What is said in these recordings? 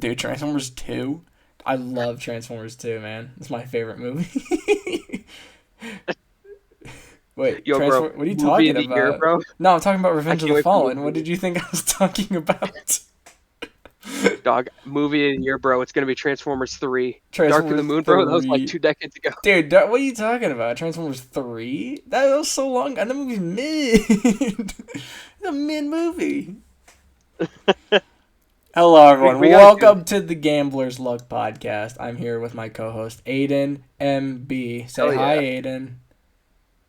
Dude, Transformers 2. I love Transformers 2, man. It's my favorite movie. Wait, Yo, bro, What are you movie talking of the year, about? bro. No, I'm talking about I Revenge of can't the wait for Fallen. What movie. did you think I was talking about? Dog, movie of the year, bro. It's gonna be Transformers 3. Dark of the Transformers Moon, bro. That was like 3. 2 decades ago. Dude, what are you talking about? Transformers 3? That was so long, and the movie's mid. It's a mid movie. Hello, We, everyone. we gotta do. Welcome to the Gambler's Luck podcast. I'm here with my co-host Aiden MB. Say Hell hi, yeah. Aiden.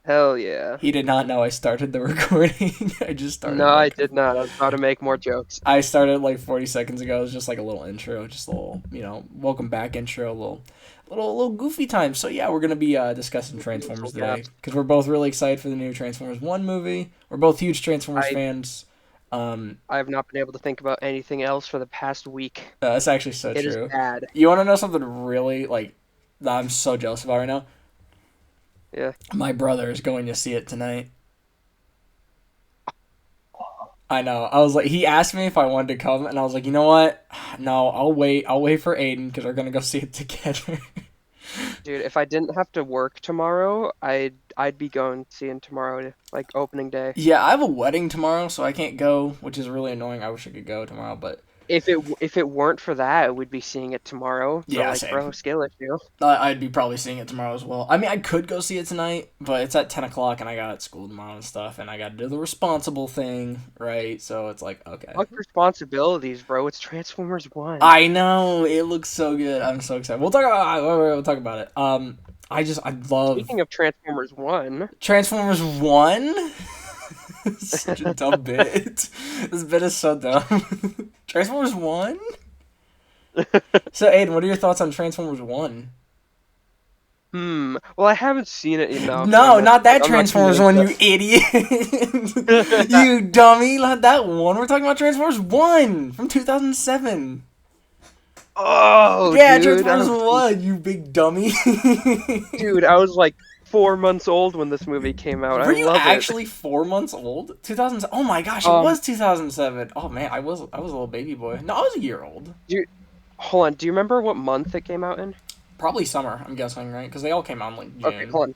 Hell yeah. He did not know I started the recording. I just No, started I like did not. I was about to make more jokes. I started like 40 seconds ago. It was just like a little intro, just a little, welcome back intro, a little goofy time. So yeah, we're gonna be discussing Transformers Mental today gaps. because we're both really excited for the new Transformers One movie. We're both huge Transformers I fans. I have not been able to think about anything else for the past week. That's actually so It is true. bad. You want to know something really like that I'm so jealous about right now? Yeah. My brother is going to see it tonight. I know. I was like, he asked me if I wanted to come, and I was like, you know what? No, I'll wait. I'll wait for Aiden because we're gonna go see it together. Dude, if I didn't have to work tomorrow, I'd be going seeing tomorrow, like opening day. Yeah, I have a wedding tomorrow, so I can't go, which is really annoying. I wish I could go tomorrow, but If it weren't for that, we'd be seeing it tomorrow. So yeah, like, bro, same. skill issue. I'd be probably seeing it tomorrow as well. I mean, I could go see it tonight, but it's at 10 o'clock, and I got school tomorrow and stuff, and I got to do the responsible thing, right? So it's like, okay. Fuck responsibilities, bro. It's Transformers 1. I know it looks so good. I'm so excited. We'll talk about it. I love Speaking of Transformers 1, Transformers One. Such a dumb bit. This bit is so dumb. Transformers One. So Aiden, what are your thoughts on Transformers One? well, I haven't seen it enough. No, not that I'm not Transformers convinced One, that. you idiot. You dummy. Not that one. We're talking about Transformers One from 2007. Oh, Yeah, dude, Transformers One. You big dummy. I was like 4 months old when this movie came out. I Were you love it. actually 4 months old? 2000. Oh my gosh, it Um, was 2007. Oh man, I was a little baby boy. No, I was a year old. do you, hold on. Do you remember what month it came out in? Probably summer. I'm guessing, right? Because they all came out in like Okay, June. hold on.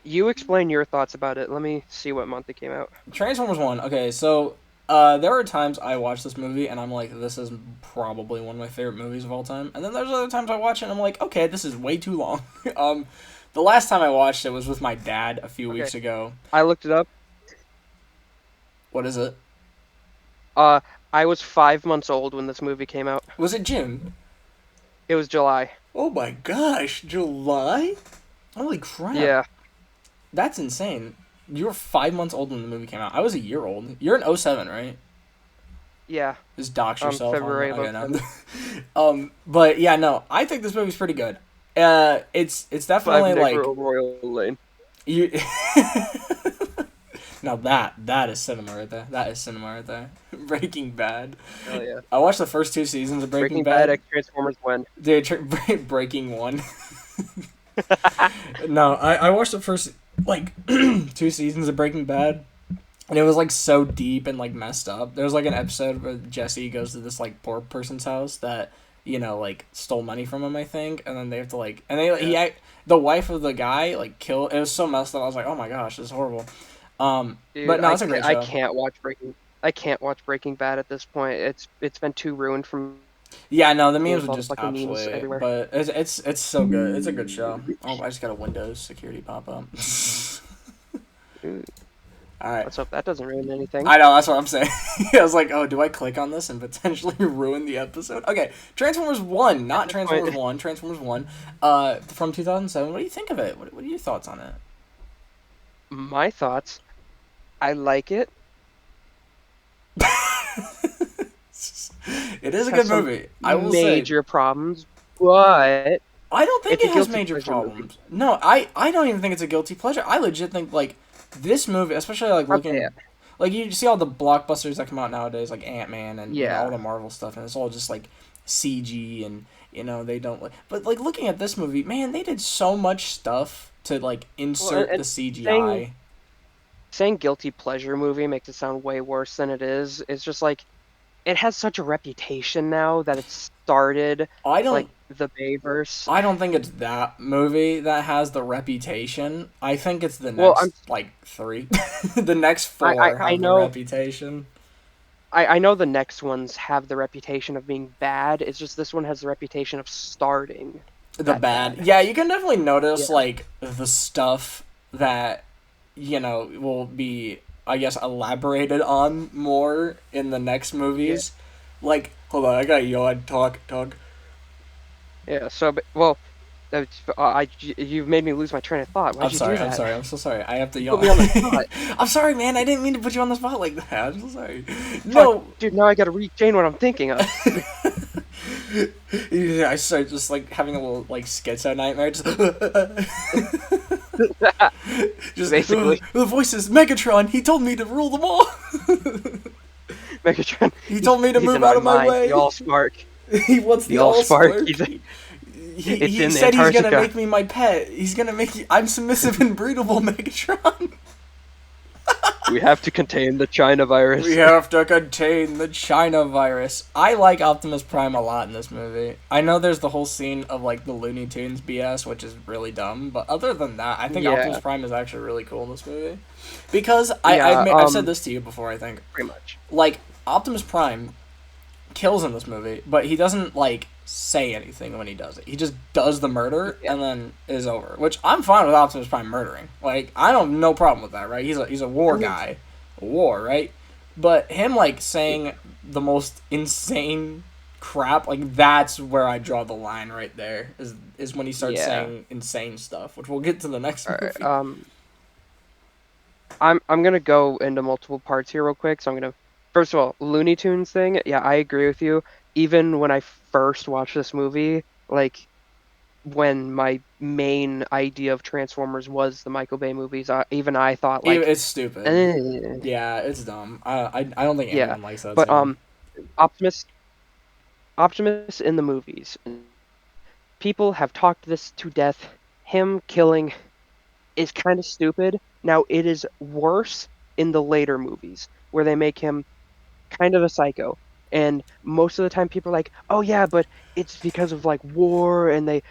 You explain your thoughts about it. Let me see what month it came out. Transformers One. Okay, so there are times I watch this movie and I'm like, this is probably one of my favorite movies of all time. And then there's other times I watch it and I'm like, okay, this is way too long. The last time I watched it was with my dad a few Okay, weeks ago. I looked it up. What is it? Uh, I was 5 months old when this movie came out. Was it June? It was July. Oh my gosh, July? Holy crap. Yeah, That's insane. You were 5 months old when the movie came out. I was a year old. You're an '07, right? yeah. Just dox yourself on February of okay, '07. no. But yeah, no, I think this movie's pretty good. It's Five definitely like Negro Royal Lane. you. Now that is cinema right there. That is cinema right there. Breaking Bad. Hell yeah. I watched the first 2 seasons of Breaking Breaking Bad Bad. X Transformers when? Dude, Breaking One. No, I watched the first like 2 seasons of Breaking Bad. And it was like so deep and like messed up. There was like an episode where Jesse goes to this like poor person's house that like stole money from him, I think, and then they have to like and they Yeah. the wife of the guy like killed. It was so messed up. I was like, oh my gosh, this is horrible. Dude, But no, it's a great I show. can't watch Breaking Bad at this point. It's been too ruined from Yeah, no, the me memes with are all the just fucking memes absolutely, everywhere. but it's so good. It's a good show. Oh, I just got a Windows security pop up. Ooh, All right. let's hope that doesn't ruin anything. I know, that's what I'm saying. I was like, oh, do I click on this and potentially ruin the episode? Okay, Transformers 1, At not this Transformers point, 1, Transformers 1, from 2007. What do you think of it? What are your thoughts on it? my thoughts, I like it. It is a Has good some movie, I will say. major problems, but I don't think it's a it has guilty major pleasure movie. problems. No, I don't even think it's a guilty pleasure. I legit think, like, this movie, especially, like, Okay, looking... Like, you see all the blockbusters that come out nowadays, like Ant-Man and, all yeah. the Marvel stuff, and it's all just, like, CG and, they don't... But, like, looking at this movie, man, they did so much stuff to, like, Well, insert the saying CGI. saying guilty pleasure movie makes it sound way worse than it is. It's just like it has such a reputation now that started I don't like the Bayverse. I don't think it's that movie that has the reputation. I think it's the Well, next like three. The next four I have the know reputation. I know the next ones have the reputation of being bad. It's just this one has the reputation of starting The that bad. bad. Yeah, you can definitely notice Yeah. like the stuff that will be, I guess, elaborated on more in the next Yeah. movies. Like, hold on, I got you. I talk. Yeah. So, you've made me lose my train of thought. I'm Why'd you do sorry. I'm that? sorry. I'm so sorry. I have to You yawn. put me on the spot. I'm sorry, man. I didn't mean to put you on the spot like that. I'm so sorry. Fuck, No. dude. Now I gotta rechain what I'm thinking of. Yeah, I start just like having a little like schizo nightmare. Just, just Basically, the voices. Megatron. He told me to rule them all. Megatron. He told me to He's move in out my of my mind. The way. All Spark. He wants The the All all Spark. spark. It's He in said he's gonna Antarctica. make me my pet. He's gonna make you. I'm submissive and breedable, Megatron. We have to contain the China We virus. have to contain the China virus. I like Optimus Prime a lot in this movie. I know there's the whole scene of like the Looney Tunes BS, which is really dumb, but other than that, I think Optimus Yeah. Prime is actually really cool in this movie. Because Yeah. I've said this to you before, I think. Pretty much. Like, Optimus Prime kills in this movie, but he doesn't like say anything when he does it. He just does the murder Yeah. and then is over. Which I'm fine with Optimus Prime murdering. Like I don't no problem with that, right? He's a war I mean, guy, war, right? But him like saying the most insane crap, like that's where I draw the line right there. Is when he starts yeah. saying insane stuff, which we'll get to the next All right. movie. I'm gonna go into multiple parts here real quick. So I'm gonna first of all, Looney Tunes thing. Yeah, I agree with you. Even when I first watched this movie, like when my main idea of Transformers was the Michael Bay movies, even I thought like, It's stupid. eh, Yeah, it's dumb. I don't think yeah. anyone likes that But scene. Optimus Optimus in the movies. People have talked this to death. Him killing is kind of stupid. Now it is worse in the later movies where they make him kind of a psycho. And most of the time people are like, "Oh yeah, but it's because of like war and they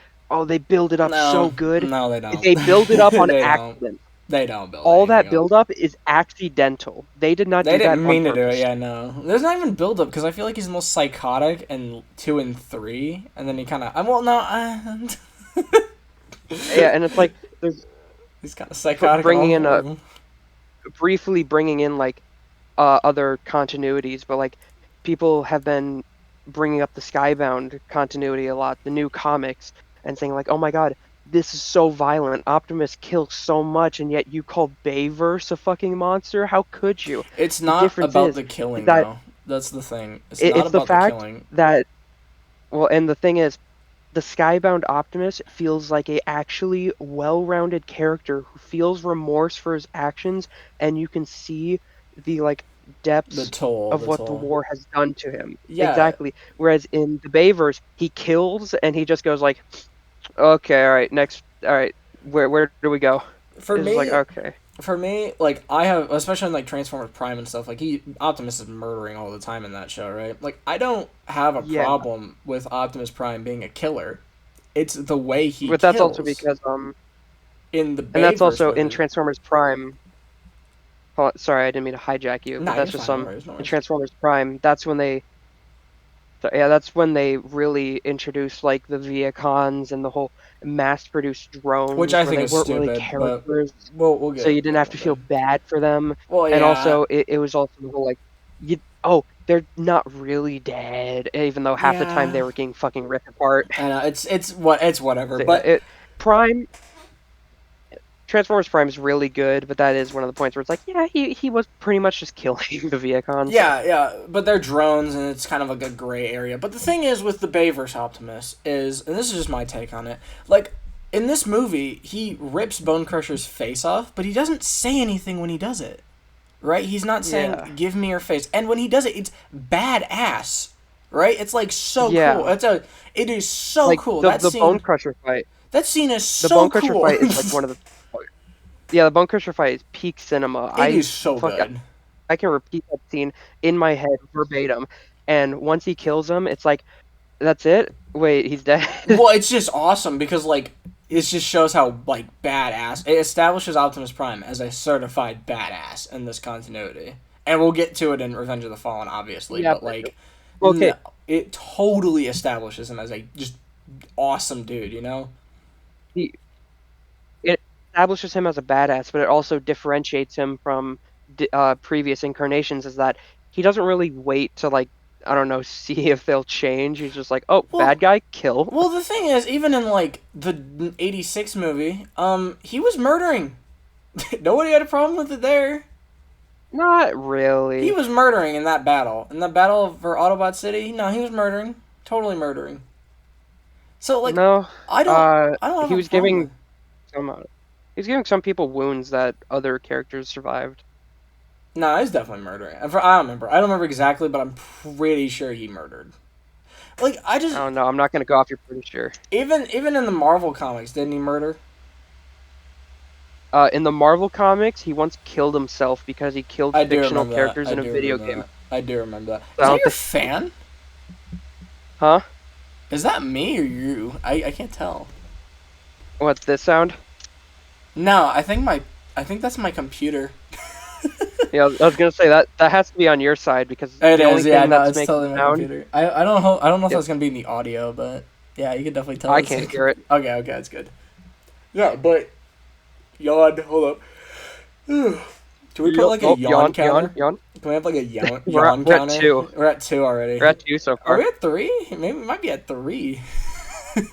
build it up so No, good." no, they don't. They build it up on They don't. accident. They don't build All anything that up. build up is accidental. They did not They do that didn't on mean to do it. purpose. Yeah, no. There's not even build up because I feel like he's the most psychotic in 2 and 3, and then he kind of. Well, no. Yeah, and it's like there's He's kind of psychotic in all bringing in four a of them. briefly bringing in like other continuities, but like people have been bringing up the Skybound continuity a lot, the new comics, and saying like, "Oh my God, this is so violent. Optimus kills so much, and yet you call Bayverse a fucking monster? How could you?" It's The not difference about is the killing that though. That's the thing. It's not it's the about the fact killing. that and the thing is, the Skybound Optimus feels like a actually well-rounded character who feels remorse for his actions, and you can see the like The depths toll. of The what the toll. war has done to him. Yeah. Exactly. Whereas in the Bayverse, he kills and he just goes like, "Okay, all right, next, all right, where do we go?" For It's just like, me, okay, like I have, especially in like Transformers Prime and stuff. Like Optimus is murdering all the time in that show, right? Like I don't have a yeah, problem with Optimus Prime being a killer. It's the way he but that's also kills because in the and that's Bayverse also in movie. Transformers Prime. Sorry, I didn't mean to hijack you, but Nah, that's you're just fine. No worries. No in worries. Transformers Prime. That's when they really introduced like the Viacons and the whole mass-produced Which drones I where think they is weren't really stupid, but characters, we'll so get you didn't get have one to day. feel bad for them. Well, And yeah, also, it was also the whole like, they're not really dead, even though half the time they yeah. were getting fucking ripped apart. I know it's whatever, So yeah, but Prime Transformers Prime is really good, but that is one of the points where it's like, yeah, he was pretty much just killing the Viacons. yeah, but they're drones, and it's kind of like a gray area. But the thing is with the Bayverse Optimus is, and this is just my take on it, like in this movie, he rips Bone Crusher's face off, but he doesn't say anything when he does it. Right? He's not saying Yeah, "Give me your face," and when he does it, it's badass. Right? It's like so cool. yeah. It is so Like cool. the Bone Crusher fight. That scene is The so Bone Crusher cool. fight is like one of the yeah, the Bone Crusher fight is peak cinema. It is so Fuck good. I can repeat that scene in my head verbatim. And once he kills him, it's like That's it? Wait, he's dead? Well, it's just awesome because like it just shows how like badass it establishes Optimus Prime as a certified badass in this continuity, and we'll get to it in Revenge of the Fallen, obviously. Yeah, But but like, okay. no, it totally establishes him as a just awesome dude. You know? He it establishes him as a badass, but it also differentiates him from previous incarnations. Is that he doesn't really wait to like I don't know see if they'll change. He's just like, oh, bad Well, guy, kill. well, the thing is, even in like the '86 movie, he was murdering. Nobody had a problem with it there. Not He really. was murdering in that battle. In the battle for Autobot City, no, he was murdering. Totally murdering. So like No. I don't Uh, I don't he have a was problem with giving some. He was giving some people wounds that other characters survived. No, he's definitely murdering. I don't remember. I don't remember exactly, but I'm pretty sure he murdered. Like I I just don't know. I'm not gonna go off. You're pretty sure. even in the Marvel comics, didn't he murder? In the Marvel comics, he once killed himself because he killed I do fictional remember that. characters I in a do video remember game. that. I do remember that. So Is I that don't your think, fan? huh? Is that me or you? I can't tell. What's this sound? No, I think that's my computer. Yeah, I was gonna say that has to be on your side because It the only is, yeah, thing no, that's it's making totally my sound, computer. I don't know if yeah, that's gonna be in the audio, but yeah, you can definitely tell I it's can't hear it. okay, okay, that's good. Yeah, but yawn, hold up. Can we put like a Oh, yawn yawn, yawn, counter? yawn. Can we have like a We're at, yawn we're at counter? two. We're at two We're already. at two so Are we far. at three? Maybe we might be at three.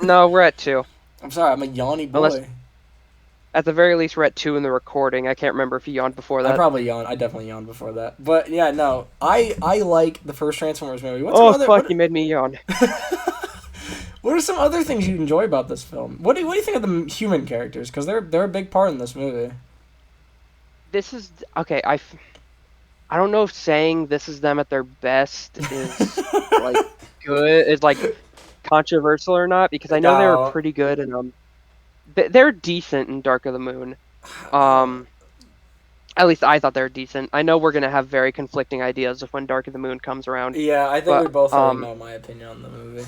No, we're at two. I'm sorry, I'm a yawny Unless boy. at the very least we're at two in the recording. I can't remember if you yawned before I that. probably yawned. I definitely yawned before that. But yeah, no, I like the first Transformers movie. What's some Oh other fuck, you made me yawn. what are some other things you enjoy about this film? What do you think of the human characters? Because they're a big part in this movie. This is okay. I don't know if saying this is them at their best is like good is like controversial or not because I know they were No, pretty good and they're decent in Dark of the Moon. Um, at least I thought they were decent. I know we're gonna have very conflicting ideas of when Dark of the Moon comes around, yeah, I think we but both already know my opinion on the movie.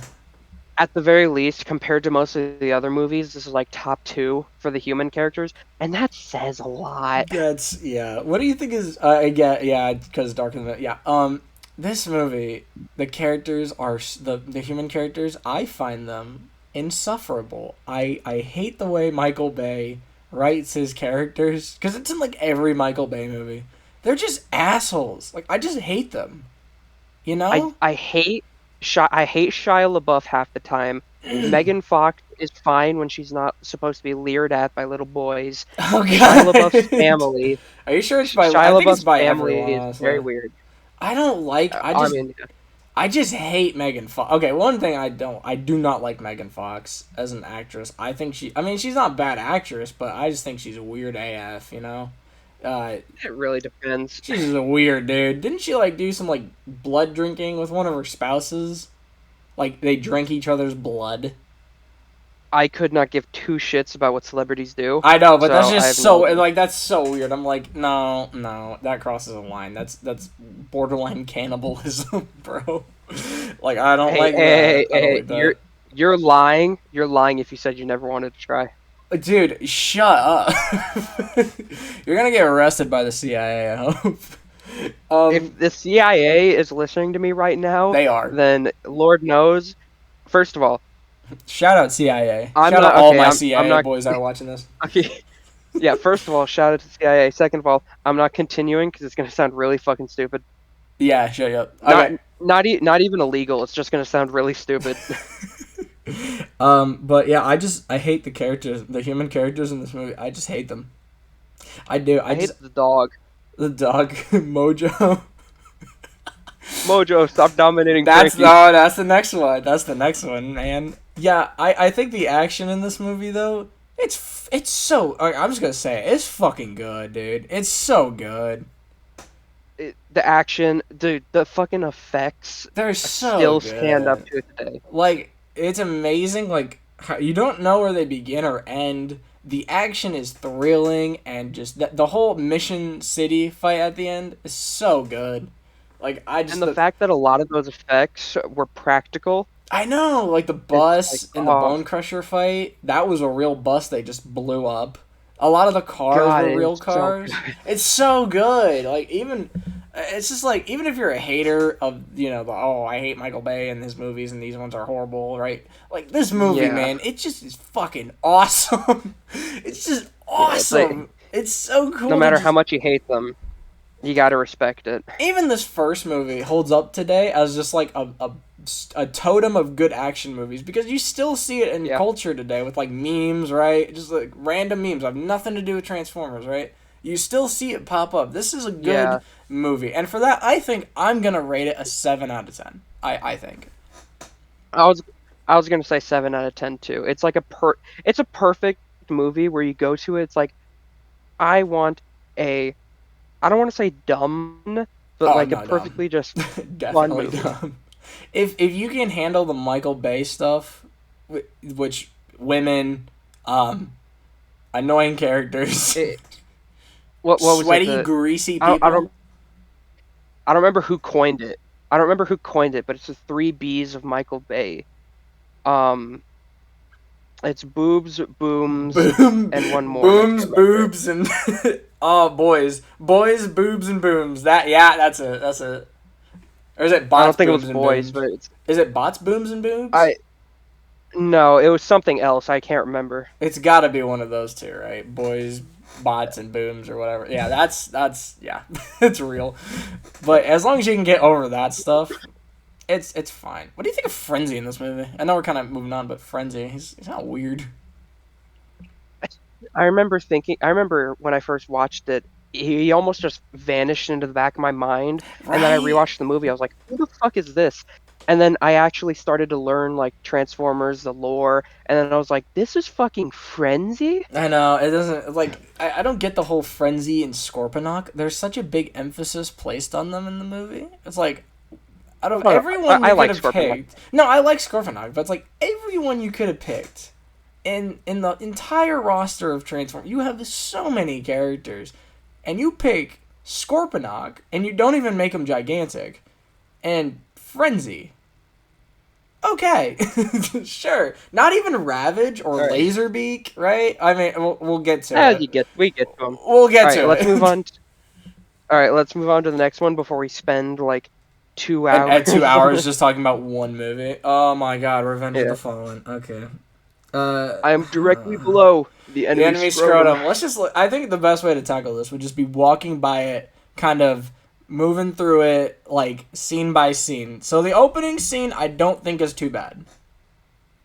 at the very least, compared to most of the other movies, this is like top two for the human characters, and that says a lot. That's yeah. What do you think is? Yeah, because Dark in the yeah. This movie, the characters are the human characters. I find them insufferable. I hate the way Michael Bay writes his characters because it's in like every Michael Bay movie. They're just assholes. Like I just hate them. You I know? I hate I hate Shia LaBeouf half the time. Megan Fox is fine when she's not supposed to be leered at by little boys. Oh Shia LaBeouf's god. family, Are you sure it's by? I Shia think it's LaBeouf's by everyone, family is very honestly. weird. I don't like. I mean, I just hate Megan Fox. Okay, one thing I do not like Megan Fox as an actress. I think I mean, she's not a bad actress, but I just think she's a weird AF. You know, uh, it really depends. she's just a weird dude. Didn't she like do some like blood drinking with one of her spouses? Like they drink each other's blood. I could not give two shits about what celebrities do, I know, but that's so I just have no so idea. like that's so weird. I'm like, no, no, that crosses a line. That's borderline cannibalism, bro. Like I don't Hey, like that. hey, I don't hey, like you're that. you're lying. You're lying if you said you never wanted to try. Dude, shut up. You're gonna get arrested by the CIA, I hope. If the CIA is listening to me right now, They are. then Lord knows. First of all, Shout out CIA. I'm Shout out not all okay. my I'm CIA not boys that are watching this. okay. Yeah. First of all, shout out to CIA. Second of all, I'm not continuing because it's gonna sound really fucking stupid. Yeah, shut up. Not Okay. not even illegal. It's just gonna sound really stupid. But yeah, I hate the characters, the human characters in this movie. I just hate them. I do. I hate the dog. The dog Mojo. Mojo, stop dominating That's Frankie. no, that's the next one. That's the next one, man. Yeah, I think the action in this movie though, it's so. I'm just gonna say it's fucking good, dude. It's so good. The action, dude, the fucking effects They're so still stand up good. to it today. Like it's amazing. Like how, you don't know where they begin or end. The action is thrilling, and just the whole Mission City fight at the end is so good. Like I And just the fact that a lot of those effects were practical I know, like the It's like, bus in the oh Bone Crusher fight, that was a real bus they just blew up. A lot of the cars God, were it real was so cars. good. It's so good. Like even it's just like even if you're a hater of, the oh, I hate Michael Bay and his movies and these ones are horrible, right? Like this movie, Yeah, man, it just is fucking awesome. It's just yeah. It's like awesome. It's so no cool to matter how just much you hate them, you got to respect it. even this first movie holds up today as just like a totem of good action movies because you still see it in Yeah, culture today with like memes, right? Just like random memes have nothing to do with Transformers, right? You still see it pop up. This is a good yeah. movie, and for that, I think I'm gonna rate it a 7 out of 10. I think. I was I was gonna say 7 out of 10 too. It's like it's a perfect movie where you go to it. It's like I want a I don't want to say dumb, but Oh like a no, dumb, perfectly just fun definitely movie. dumb. If you can handle the Michael Bay stuff, which women, um, annoying characters, It, what was it? sweaty, greasy I don't, I people. don't I don't remember who coined it. I don't remember who coined it, but it's the three B's of Michael Bay. Um, it's boobs, booms, Boom, and one more, and I booms, can't remember it. boobs, and oh, boys, boobs, and booms. That yeah, that's it. That's it. Or is it I bots, don't think it was booms, and boys, booms? but it's Is it bots, booms, and boobs? I no, it was something else. I can't remember. It's got to be one of those two, right? Boys, bots, and booms, or whatever. Yeah, that's yeah, it's real. But as long as you can get over that stuff, it's fine. What do you think of Frenzy in this movie? I know we're kind of moving on, but Frenzy, he's not weird, I remember when I first watched it, he almost just vanished into the back of my mind. And then I right? rewatched the movie. I was like, who the fuck is this? And then I actually started to learn like Transformers, the lore. And then I was like, this is fucking Frenzy? I know it doesn't like I don't get the whole Frenzy and Scorponok. There's such a big emphasis placed on them in the movie. It's like out Oh, of no, no, everyone I you could like have Scorpion. picked. No, I like Scorponok, but it's like everyone you could have picked in the entire roster of Transformers. You have so many characters, and you pick Scorponok, and you don't even make him gigantic, and Frenzy. Okay, sure. Not even Ravage or All right. Laserbeak, right? I mean, we'll get to As it. we get to them. We'll All get right, to let's move it. on. All right, let's move on to the next one before we spend like two And at two hours on hours this. just talking about one movie. Oh my god, Revenge of Yeah, the Fallen. Okay. Uh, I am directly below the the enemy enemy scrotum. scrotum. Let's just. I think the best way to tackle this would just be walking by it, kind of moving through it, like scene by scene. So the opening scene, I don't think is too bad.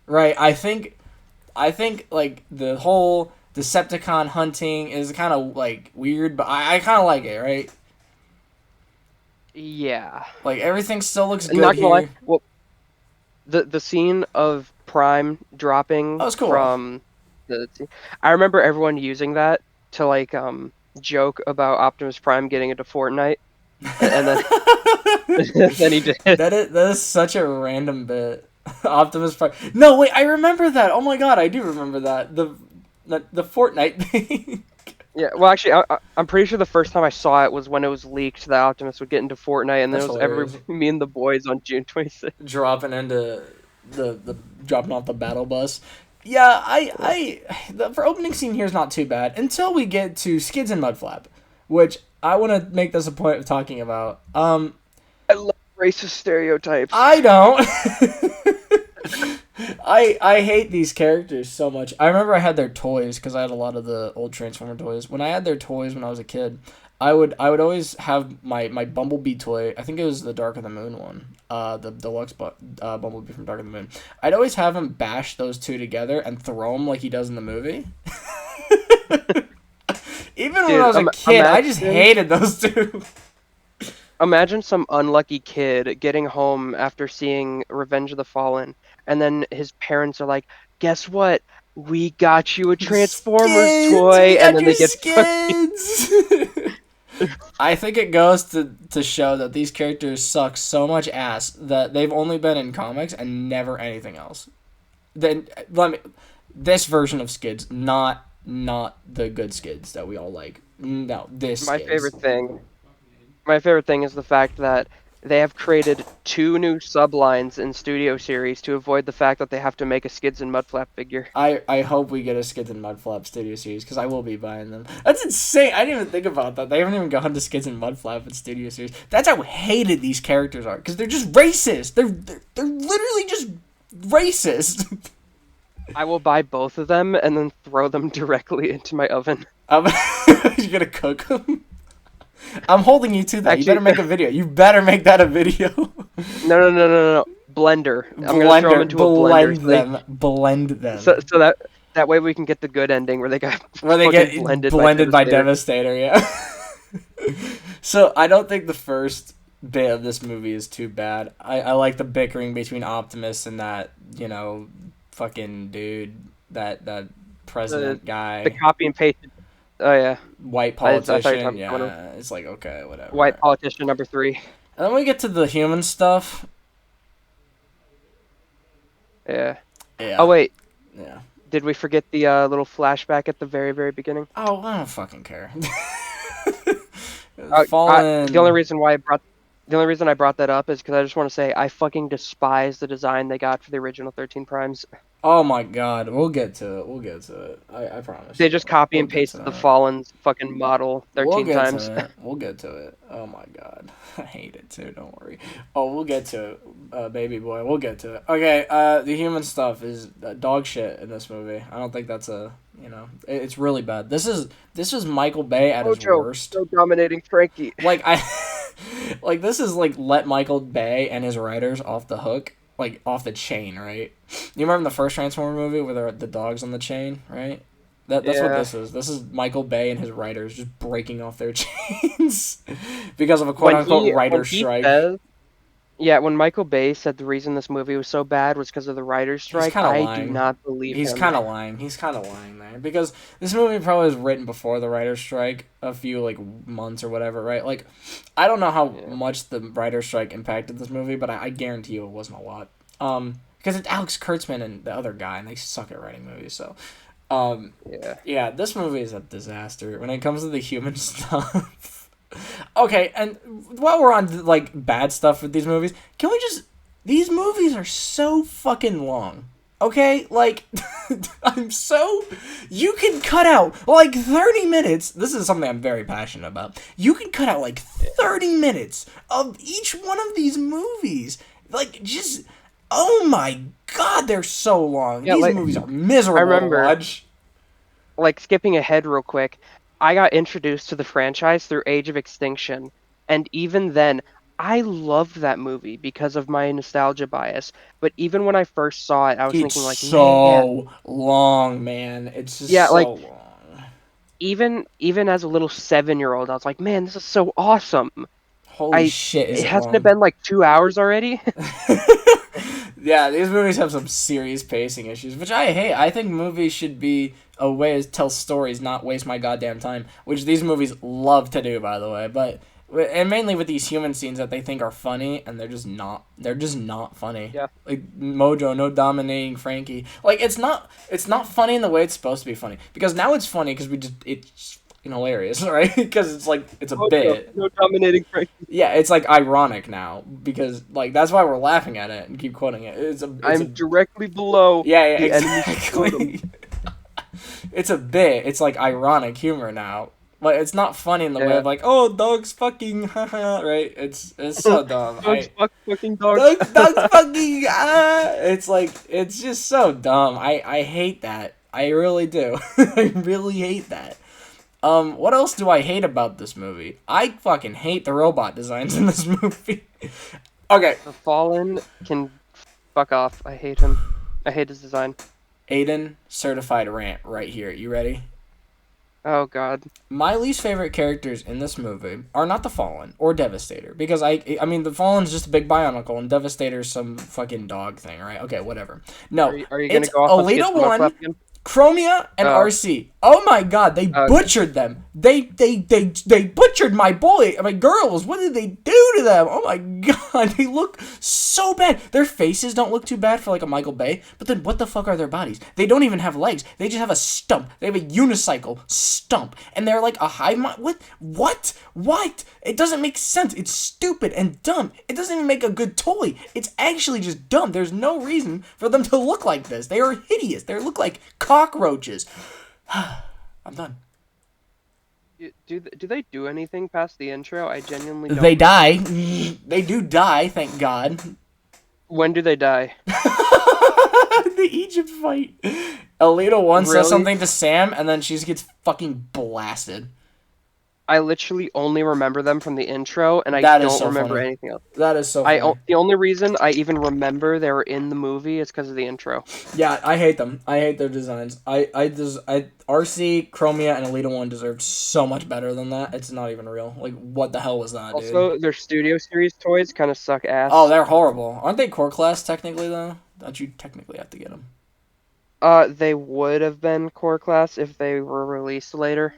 Right? I think like the whole Decepticon hunting is kind of like weird, but I kind of like it. Right? Yeah. Like everything still looks good Not gonna lie. here. Well, the scene of Prime That dropping was cool. from I remember everyone using that to like joke about Optimus Prime getting into Fortnite, and then then he did. That is such a random bit. Optimus Prime. No, wait, I remember that. Oh my god, I do remember that. The Fortnite thing. Yeah, well, actually, I'm pretty sure the first time I saw it was when it was leaked that Optimus would get into Fortnite, and then That's it was hilarious. me and the boys on June 26th. Dropping into the dropping off the battle bus. Yeah, for opening scene here is not too bad until we get to Skids and Mudflap, which I want to make this a point of talking about. I love racist stereotypes. I don't. I hate these characters so much. I remember I had their toys because I had a lot of the old Transformer toys. When I had their toys when I was a kid, I would always have my Bumblebee toy. I think it was the Dark of the Moon one. The deluxe Bumblebee from Dark of the Moon. I'd always have him bash those two together and throw them like he does in the movie. Even when I Dude, was a kid, I just imagine hated those two. imagine some unlucky kid getting home after seeing Revenge of the Fallen, and then his parents are like, "Guess what? We got you a Transformers Skids, we toy," and got then your they get fucking skids. I think it goes to show that these characters suck so much ass that they've only been in comics and never anything else. Then let me this version of Skids, not the good Skids that we all like. No, this my Skids. favorite thing. My favorite thing is the fact that They have created 2 new sublines in Studio Series to avoid the fact that they have to make a Skids and Mudflap figure. I hope we get a Skids and Mudflap Studio Series because I will be buying them. That's insane. I didn't even think about that. They haven't even gone to Skids and Mudflap in Studio Series. That's how hated these characters are because they're just racist. They're literally just racist. I will buy both of them and then throw them directly into my oven. You're gonna cook them. I'm holding you to that. Actually, You better make a video. You better make that a video. No. Blender. I'm gonna throw them into a blender. Blend them. So that way we can get the good ending where they get blended by Devastator. Yeah. So I don't think the first bit of this movie is too bad. I like the bickering between Optimus and that fucking dude, that president guy. The copy and paste. Oh yeah. White politician. It's like okay, whatever. White politician number 3. And then we get to the human stuff. Yeah. Yeah. Oh wait. Yeah. Did we forget the little flashback at the very, very beginning? Oh, I don't fucking care. The only reason I brought that up is because I just want to say I fucking despise the design they got for the original 13 Primes. Oh my god, we'll get to it. I promise. They just copy and pasted the Fallen's fucking model 13 times. We'll get to it. Oh my god. I hate it too, don't worry. Oh, we'll get to it, baby boy. We'll get to it. Okay, the human stuff is dog shit in this movie. I don't think that's it's really bad. This is Michael Bay at his worst. So dominating Frankie. This is like let Michael Bay and his writers off the hook. Like, off the chain, right? You remember the first Transformer movie where the dog's on the chain, right? That's what this is. This is Michael Bay and his writers just breaking off their chains because of a quote-unquote writer's strike. When Michael Bay said the reason this movie was so bad was because of the writer's strike, I do not believe him. He's kind of lying. He's kind of lying there. Because this movie probably was written before the writer's strike, a few, months or whatever, right? I don't know how much the writer's strike impacted this movie, but I guarantee you it wasn't a lot. Because it's Alex Kurtzman and the other guy, and they suck at writing movies, so... Yeah, this movie is a disaster when it comes to the human stuff. Okay, and while we're on bad stuff with these movies, can we just... These movies are so fucking long. Okay? You can cut out 30 minutes. This is something I'm very passionate about. You can cut out 30 minutes of each one of these movies. Oh my god, they're so long. Yeah, these movies are miserable to watch. Skipping ahead real quick, I got introduced to the franchise through Age of Extinction, and even then, I loved that movie because of my nostalgia bias. But even when I first saw it, I was thinking so long, man. It's just so long. Even as a little 7-year-old, I was like, man, this is so awesome. Holy shit! It hasn't it been 2 hours already? Yeah, these movies have some serious pacing issues, which I hate. I think movies should be a way to tell stories, not waste my goddamn time, which these movies love to do, by the way. And mainly with these human scenes that they think are funny, and they're just not. They're just not funny. Yeah. Mojo, no dominating Frankie. It's not funny in the way it's supposed to be funny. Because now it's funny because it's hilarious, right? Because it's a bit. No dominating Frankie. Yeah, it's ironic now because that's why we're laughing at it and keep quoting it. I'm directly below. Yeah, exactly. It's a bit. It's ironic humor now. It's not funny in the way of oh, dogs fucking, right? It's so dumb. Dogs fucking dogs. Dogs fucking. It's just so dumb. I hate that. I really do. I really hate that. What else do I hate about this movie? I fucking hate the robot designs in this movie. Okay. The Fallen can fuck off. I hate him. I hate his design. Aiden, certified rant right here. You ready? Oh, God. My least favorite characters in this movie are not the Fallen or Devastator. Because, I mean, the Fallen's just a big bionicle, and Devastator's some fucking dog thing, right? Okay, whatever. No, are you gonna go off Alita 1, Chromia, and RC. Oh my god, they butchered them. They butchered my girls. What did they do to them? Oh my god, they look so bad. Their faces don't look too bad for like a Michael Bay, but then what the fuck are their bodies? They don't even have legs. They just have a stump. They have a unicycle stump, and they're like a what? It doesn't make sense. It's stupid and dumb. It doesn't even make a good toy. It's actually just dumb. There's no reason for them to look like this. They are hideous. They look like cockroaches. I'm done. Do they do anything past the intro? I genuinely don't. They die. They do die, thank God. When do they die? The Egypt fight. Alita 1 Really? says something to Sam, and then she just gets fucking blasted. I literally only remember them from the intro, and I That is don't so remember funny. anything else. That is so funny. The only reason I even remember they were in the movie is because of the intro. Yeah, I hate them. I hate their designs. RC, Chromia, and Alita 1 deserved so much better than that. It's not even real. Like, what the hell was that, dude? Also, their Studio Series toys kind of suck ass. Oh, they're horrible. Aren't they core class, technically, though? Don't you technically have to get them? They would have been core class if they were released later.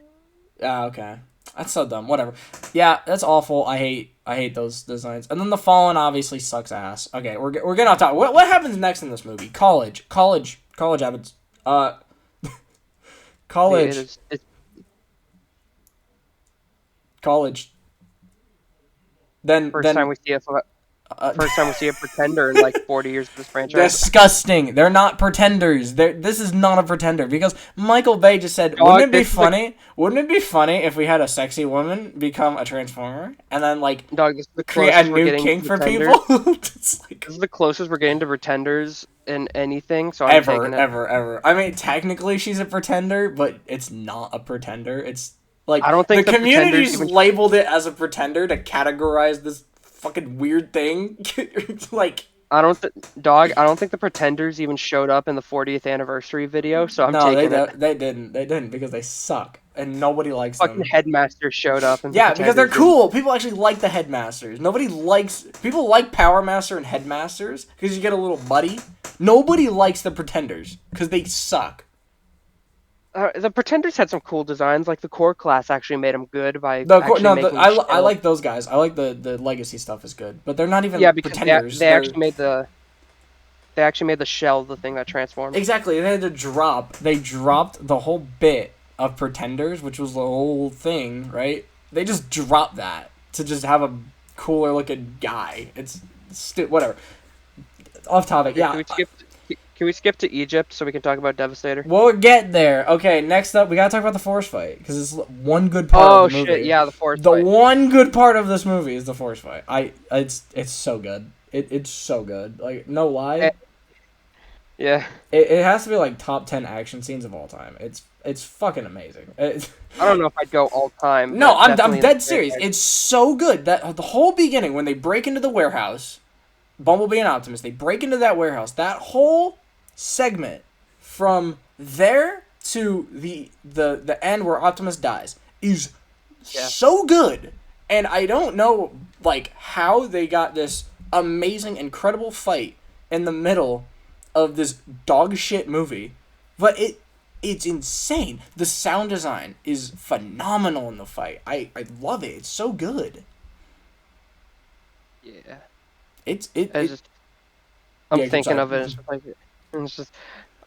Ah, okay. That's so dumb. Whatever. Yeah, that's awful. I hate those designs. And then the Fallen obviously sucks ass. Okay, we're getting off topic. What happens next in this movie? College happens. College. College. First time we see a pretender in like 40 years of this franchise. Disgusting. They're not pretenders. This is not a pretender because Michael Bay just said, wouldn't it be funny if we had a sexy woman become a Transformer and then like create a new kink for people? This is the closest we're getting to pretenders in anything. So I'm taking it. ever. I mean, technically she's a pretender, but it's not a pretender. It's like I don't think the community's labeled it as a pretender to categorize this fucking weird thing. Like, I don't think the Pretenders even showed up in the 40th anniversary video, so I'm taking it. They didn't because they suck and nobody likes them. Fucking Headmasters showed up. Yeah, because they're cool. People actually like the Headmasters. People like Power Master and Headmasters because you get a little buddy. Nobody likes the Pretenders because they suck. The Pretenders had some cool designs. Like the core class actually made them good by I like those guys. I like the legacy stuff is good, but they're not even pretenders. They actually made the shell the thing that transformed. Exactly. They had to drop. They dropped the whole bit of Pretenders, which was the whole thing, right? They just dropped that to just have a cooler looking guy. It's whatever. Off topic. Yeah. Can we skip to Egypt so we can talk about Devastator? We'll get there. Okay, next up, we gotta talk about the force fight because it's one good part of the movie. Oh shit! Yeah, the force fight. The one good part of this movie is the force fight. It's so good. It's so good. Like, no lie. Yeah. It has to be like top 10 action scenes of all time. It's fucking amazing. I don't know if I'd go all time. No, I'm dead serious. It's so good that the whole beginning when they break into the warehouse, Bumblebee and Optimus, they break into that warehouse. That whole segment from there to the end where Optimus dies is so good. And I don't know like how they got this amazing, incredible fight in the middle of this dog shit movie, but it's insane. The sound design is phenomenal in the fight. I love it. It's so good. Yeah. I'm thinking of it. It's just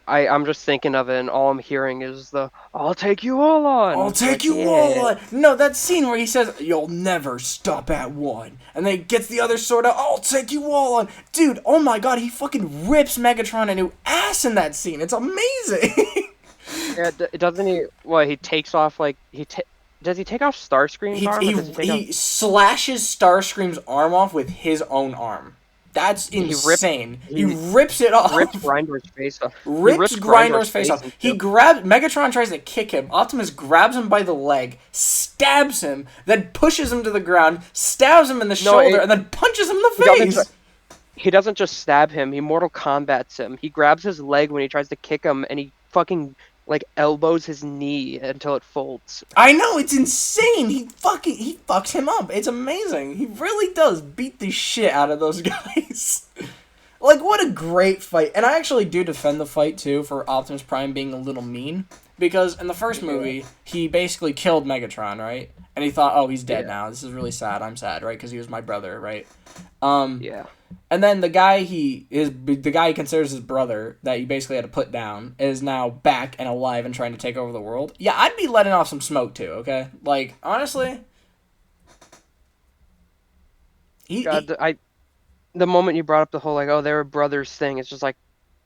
I'm just thinking of it, and all I'm hearing is the "I'll take you all on." I'll take you all on. No, that scene where he says, "You'll never stop at one," and then he gets the other sword out. I'll take you all on, dude. Oh my god, he fucking rips Megatron a new ass in that scene. It's amazing. Yeah, doesn't he? What he takes off like does he take off Starscream's arm? He slashes Starscream's arm off with his own arm. That's insane. He rips it off. Rips Grindor's face off. Rips Grindor's face off. Megatron tries to kick him. Optimus grabs him by the leg, stabs him, then pushes him to the ground, stabs him in the shoulder, and then punches him in the face. He doesn't just stab him. He Mortal Kombats him. He grabs his leg when he tries to kick him, and he fucking elbows his knee until it folds. I know, it's insane. He fucks him up. It's amazing. He really does beat the shit out of those guys. Like, what a great fight. And I actually do defend the fight, too, for Optimus Prime being a little mean. Because in the first Yeah. movie, he basically killed Megatron, right? And he thought, oh, he's dead Yeah. now. This is really sad. I'm sad, right? Because he was my brother, right? Um, Yeah. and then the guy he considers his brother that he basically had to put down is now back and alive and trying to take over the world. Yeah, I'd be letting off some smoke too. Okay, like honestly, God, he the moment you brought up the whole like, oh, they were brothers thing, it's just like,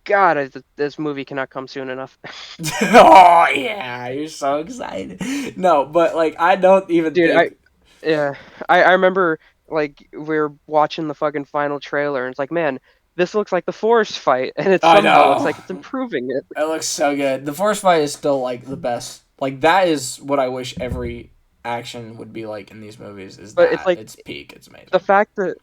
God, this movie cannot come soon enough. oh yeah, you're so excited. No, but like I don't even Dude, think. yeah, I remember like we were watching the fucking final trailer, and it's like, man, this looks like the Forest fight, and it I somehow looks know. like it's improving it. It looks so good. The force fight is still like the best. Like that is what I wish every action would be like in these movies. Is But it's that like it's peak? It's the amazing. fact that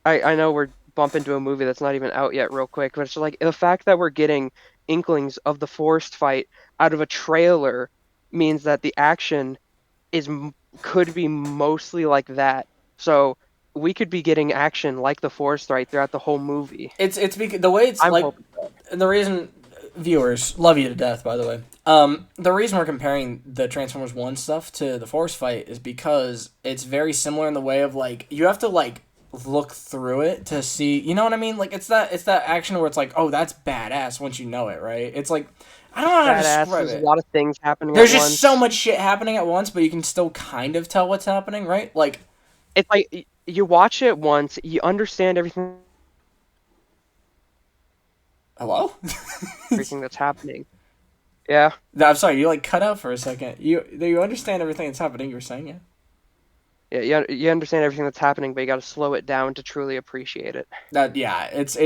I know we're bumping into a movie that's not even out yet, real quick, but it's just like the fact that we're getting inklings of the Forest fight out of a trailer means that the action could be mostly like that. So we could be getting action like the Forest fight throughout the whole movie. It's because the way it's I'm like hoping so. the reason viewers love you to death. By the way, the reason we're comparing the Transformers One stuff to the Force fight is because it's very similar in the way of like you have to like look through it to see. You know what I mean? Like it's that action where it's like, oh, that's badass once you know it, right? It's like I don't know how to Badass. describe There's a it. lot of things happening at There's just so once. much shit happening at once, but you can still kind of tell what's happening, right? Like, It's like you watch it once, you understand hello? everything that's happening. Yeah. No, I'm sorry, you like cut out for a second. You understand everything that's happening. You were saying it. Yeah, you understand everything that's happening, but you got to slow it down to truly appreciate it. That yeah, it's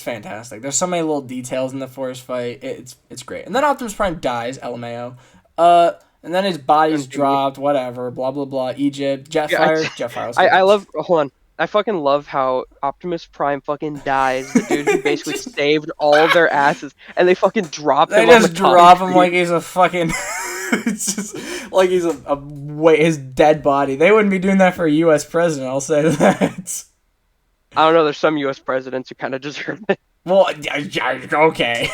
fantastic. There's so many little details in the forest fight. It's great. And then Optimus Prime dies, LMAO. And then his body's Indeed. dropped. Whatever. Blah blah blah. Egypt. Yeah, Jetfire. Jetfire. Let's I go. love. Hold on. I fucking love how Optimus Prime fucking dies. The dude who basically Just saved all of their asses, and they fucking drop they him on the just drop him like concrete. he's a fucking. It's just like he's a wait his dead body. They wouldn't be doing that for a U.S. president. I'll say that. I don't know. There's some U.S. presidents who kind of deserve it. Well, okay.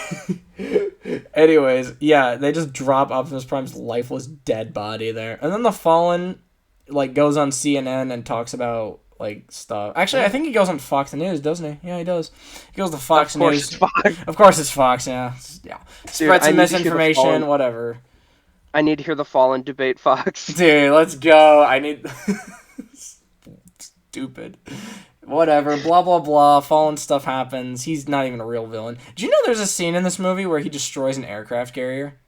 Anyways, yeah, they just drop Optimus Prime's lifeless dead body there, and then the Fallen, like, goes on CNN and talks about like stuff. Actually, I think he goes on Fox News, doesn't he? Yeah, he does. He goes to Of Fox course, it's News. fine. Of course, it's Fox. Yeah, yeah. Dude, Spread I some need to hear the Fallen. misinformation, whatever. I need to hear the Fallen debate, Fox. Dude, let's go. I need. Stupid. Whatever, blah blah blah. Fallen stuff happens. He's not even a real villain. Do you know there's a scene in this movie where he destroys an aircraft carrier?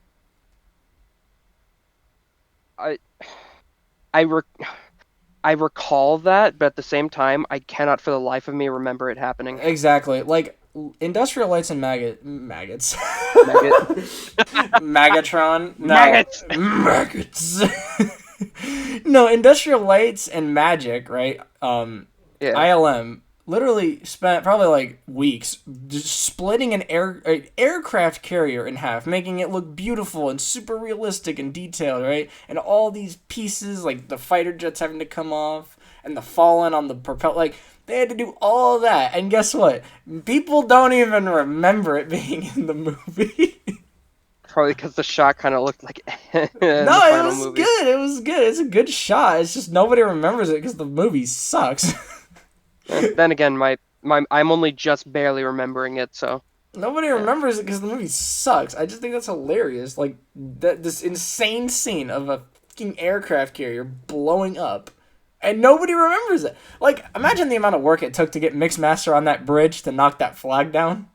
I I rec- I recall that, but at the same time, I cannot for the life of me remember it happening. Exactly. Like industrial lights and maggots. Maggot. Magatron. No. Maggots. Maggots. No, industrial lights and magic, right? Yeah. ILM literally spent probably like weeks just splitting an aircraft carrier in half, making it look beautiful and super realistic and detailed, right? And all these pieces, like the fighter jets having to come off and the fallen on the propel, like they had to do all of that. And guess what? People don't even remember it being in the movie. Probably because the shot kind of looked like in No, the it final was movie. good. It was good. It's a good shot. It's just nobody remembers it because the movie sucks. Then again, I'm only just barely remembering it, so Nobody yeah. remembers it because the movie sucks. I just think that's hilarious. Like this insane scene of a fucking aircraft carrier blowing up, and nobody remembers it. Like imagine the amount of work it took to get Mixmaster on that bridge to knock that flag down.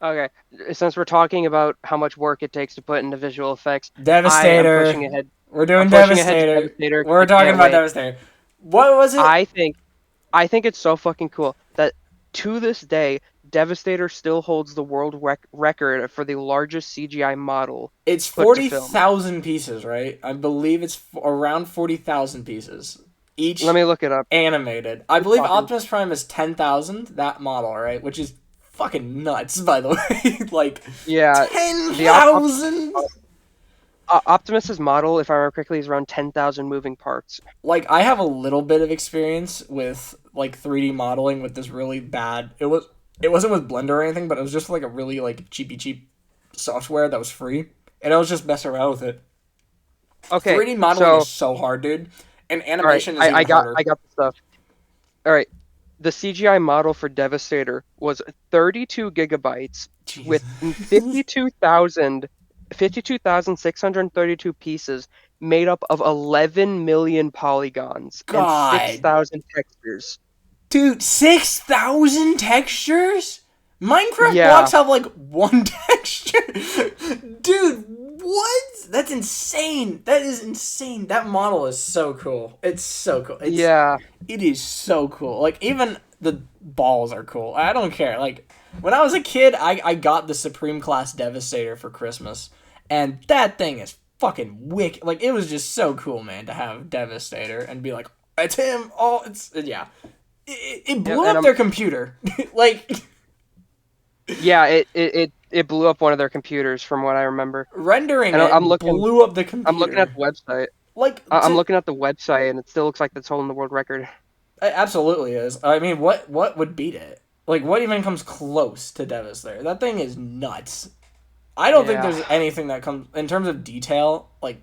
Okay, since we're talking about how much work it takes to put into visual effects, I am Devastator. pushing ahead. We're I'm doing pushing ahead to Devastator. Devastator 'cause We're I talking can't about wait. Devastator. What was it? I think I think it's so fucking cool that to this day, Devastator still holds the world record for the largest CGI model It's put to forty film. thousand pieces, right? I believe it's around 40,000 pieces, Let each me look it up. animated. I We're believe talking. Optimus Prime is 10,000. That model, right? Which is fucking nuts, by the way. Like Yeah, the 10,000. Optimus's model, if I remember correctly, is around 10,000 moving parts. Like I have a little bit of experience with like 3D modeling with this really bad. It was It wasn't with Blender or anything, but it was just like a really like cheap software that was free, and I was just messing around with it. Okay, 3D modeling so is so hard, dude, and all right, animation is I even got harder. I got the stuff. All right, the CGI model for Devastator was 32 gigabytes with Jesus. 52,632 pieces made up of 11 million polygons and God. 6,000 textures. Dude, 6,000 textures? Minecraft Yeah, blocks have like one texture. Dude, what? That's insane. That is insane. That model is so cool. It's so cool. yeah, It is so cool. Like even the balls are cool. I don't care. Like when I was a kid, I got the Supreme Class Devastator for Christmas, and that thing is fucking wicked. Like it was just so cool, man, to have Devastator and be like, it's him. Oh, it's yeah. It yeah, blew and up their computer. Like yeah, it blew up one of their computers from what I remember. rendering And it I'm looking blew up the I'm looking at computer. the website. Like I'm to looking at the website, and it still looks like it's holding the world record. it absolutely is. I mean, what would beat it? Like what even comes close to Devastator? That thing is nuts. I don't think Yeah, there's anything that comes in terms of detail. Like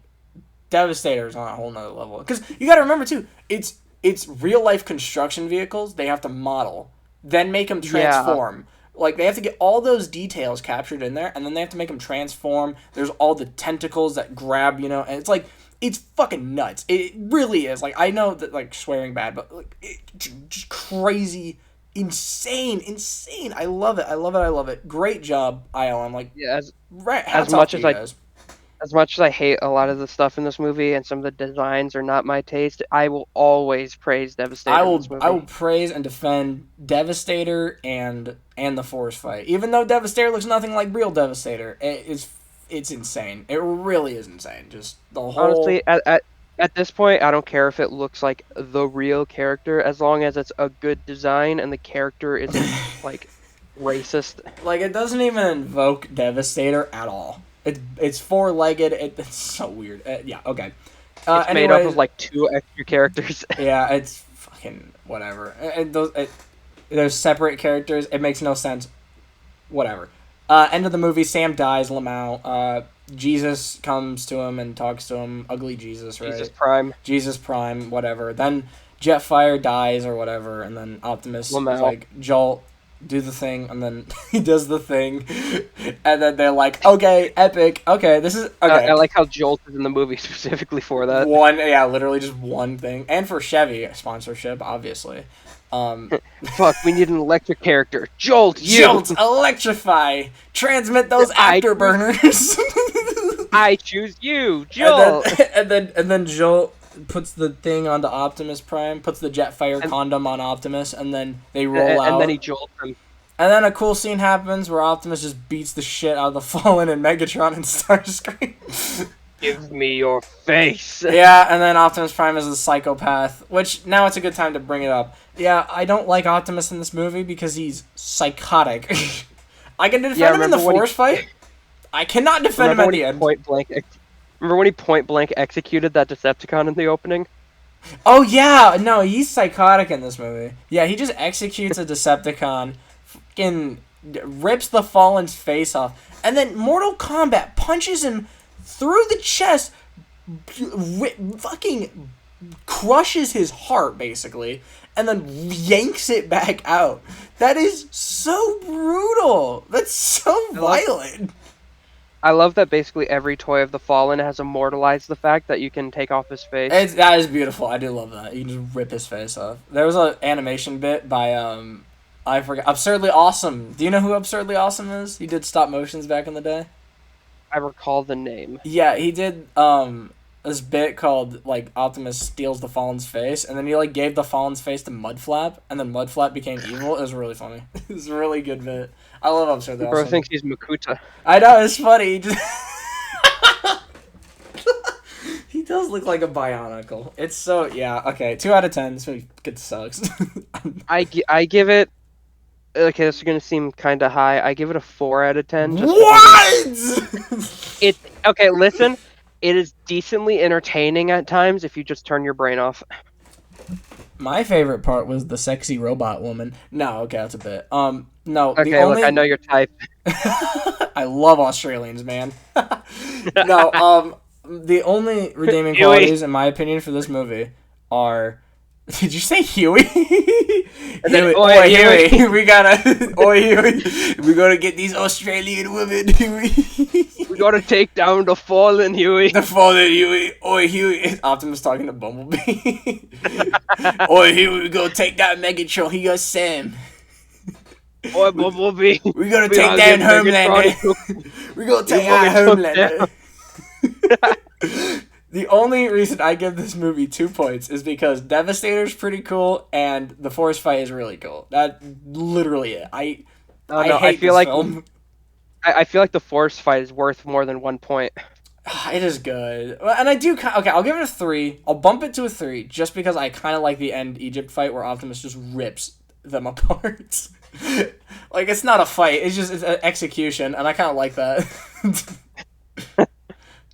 Devastator is on a whole nother level. Because you got to remember too, it's real life construction vehicles. They have to model, then make them yeah, transform. Like they have to get all those details captured in there, and then they have to make them transform. There's all the tentacles that grab, and it's like it's fucking nuts. It really is. Like I know that like swearing bad, but like just crazy, insane. I love it. I love it. I love it. Great job, ILM. Like yeah. right, As hats off much to as you I guys. hate a lot of the stuff in this movie, and some of the designs are not my taste, I will always praise Devastator in this I will movie. praise and defend Devastator and the Force fight. Even though Devastator looks nothing like real Devastator, it's insane. It really is insane. Just the whole Honestly, at this point, I don't care if it looks like the real character, as long as it's a good design and the character isn't like racist. like it doesn't even invoke Devastator at all. It's four legged. It's so weird. Yeah. Okay. It's made up of Anyways, like two extra characters. yeah. It's fucking whatever. Those separate characters. It makes no sense. Whatever. End of the movie. Sam dies. Lamau. Jesus comes to him and talks to him. Ugly Jesus, Jesus right? Prime, Jesus Prime. Whatever. Then Jetfire dies or whatever, and then Optimus is Lamau. like, Jolt, do the thing, and then he does the thing, and then they're like, okay, epic. Okay, this is I okay. like how Jolt is in the movie specifically for that. One, yeah, literally just one thing, and for Chevy sponsorship, obviously. Um, Fuck, we need an electric character. Jolt, you! Jolt, electrify, transmit those I choose, afterburners. I choose you, and then Jolt! and then Jolt puts the thing onto Optimus Prime, puts the Jetfire And, condom on Optimus, and then they roll and then he out. jolts him. And then a cool scene happens where Optimus just beats the shit out of the Fallen and Megatron and Starscream. Give me your face! Yeah, and then Optimus Prime is the psychopath, which now it's a good time to bring it up. Yeah, I don't like Optimus in this movie because he's psychotic. I can Yeah, defend him in the Force fight. I cannot defend him remember at when the he end. point blank remember when he point blank executed that Decepticon in the opening? Oh yeah, no, he's psychotic in this movie. Yeah, he just executes a Decepticon, fucking rips the Fallen's face off, and then Mortal Kombat punches him through the chest, fucking crushes his heart basically, and then yanks it back out. That is so brutal. That's so I love violent. I love that basically every toy of the Fallen has immortalized the fact that you can take off his face. That is beautiful. I do love that. You can just rip his face off. There was an animation bit by I forget, Absurdly Awesome. Do you know who Absurdly Awesome is? He did stop motions back in the day. I recall the name. Yeah, he did this bit called like Optimus steals the Fallen's face, and then he like gave the Fallen's face to Mudflap, and then Mudflap became evil. It was really funny. It was a really good bit. I love Absurdly Bro Awesome. thinks he's Makuta. I know it's funny. He, just he does look like a Bionicle. It's so yeah. Okay, 2 out of 10. This movie sucks. I give it. Okay, this is gonna seem kind of high. I give it a 4 out of 10, just because What? it. Okay, listen. It is decently entertaining at times if you just turn your brain off. My favorite part was the sexy robot woman. No, okay, that's a bit. No, the Okay, look, I only know your type. I love Australians, man. No, the only redeeming Huey. qualities, in my opinion, for this movie are. Did you say Huey? And then, Huey, oh, oi, Huey. Huey, we gotta, oi, Huey, we gotta get these Australian women, Huey. We gotta take down the fallen, Huey. The fallen Huey, oi, Huey. Optimus talking to Bumblebee. Oi, Huey, we gonna take down Megatron. He got Sam. Oh, Bumblebee. We gotta We take all get down Megatron and took, Homelander. We gonna you take out fucking took down. Homelander. The only reason I give this movie 2 points is because Devastator's pretty cool and the forest fight is really cool. That literally it. Oh I no, hate this film. I feel like the force fight is worth more than 1 point. It is good, and I do. Okay, I'll give it a 3. I'll bump it to a 3 just because I kind of like the end Egypt fight where Optimus just rips them apart. Like it's not a fight; it's an execution, and I kind of like that.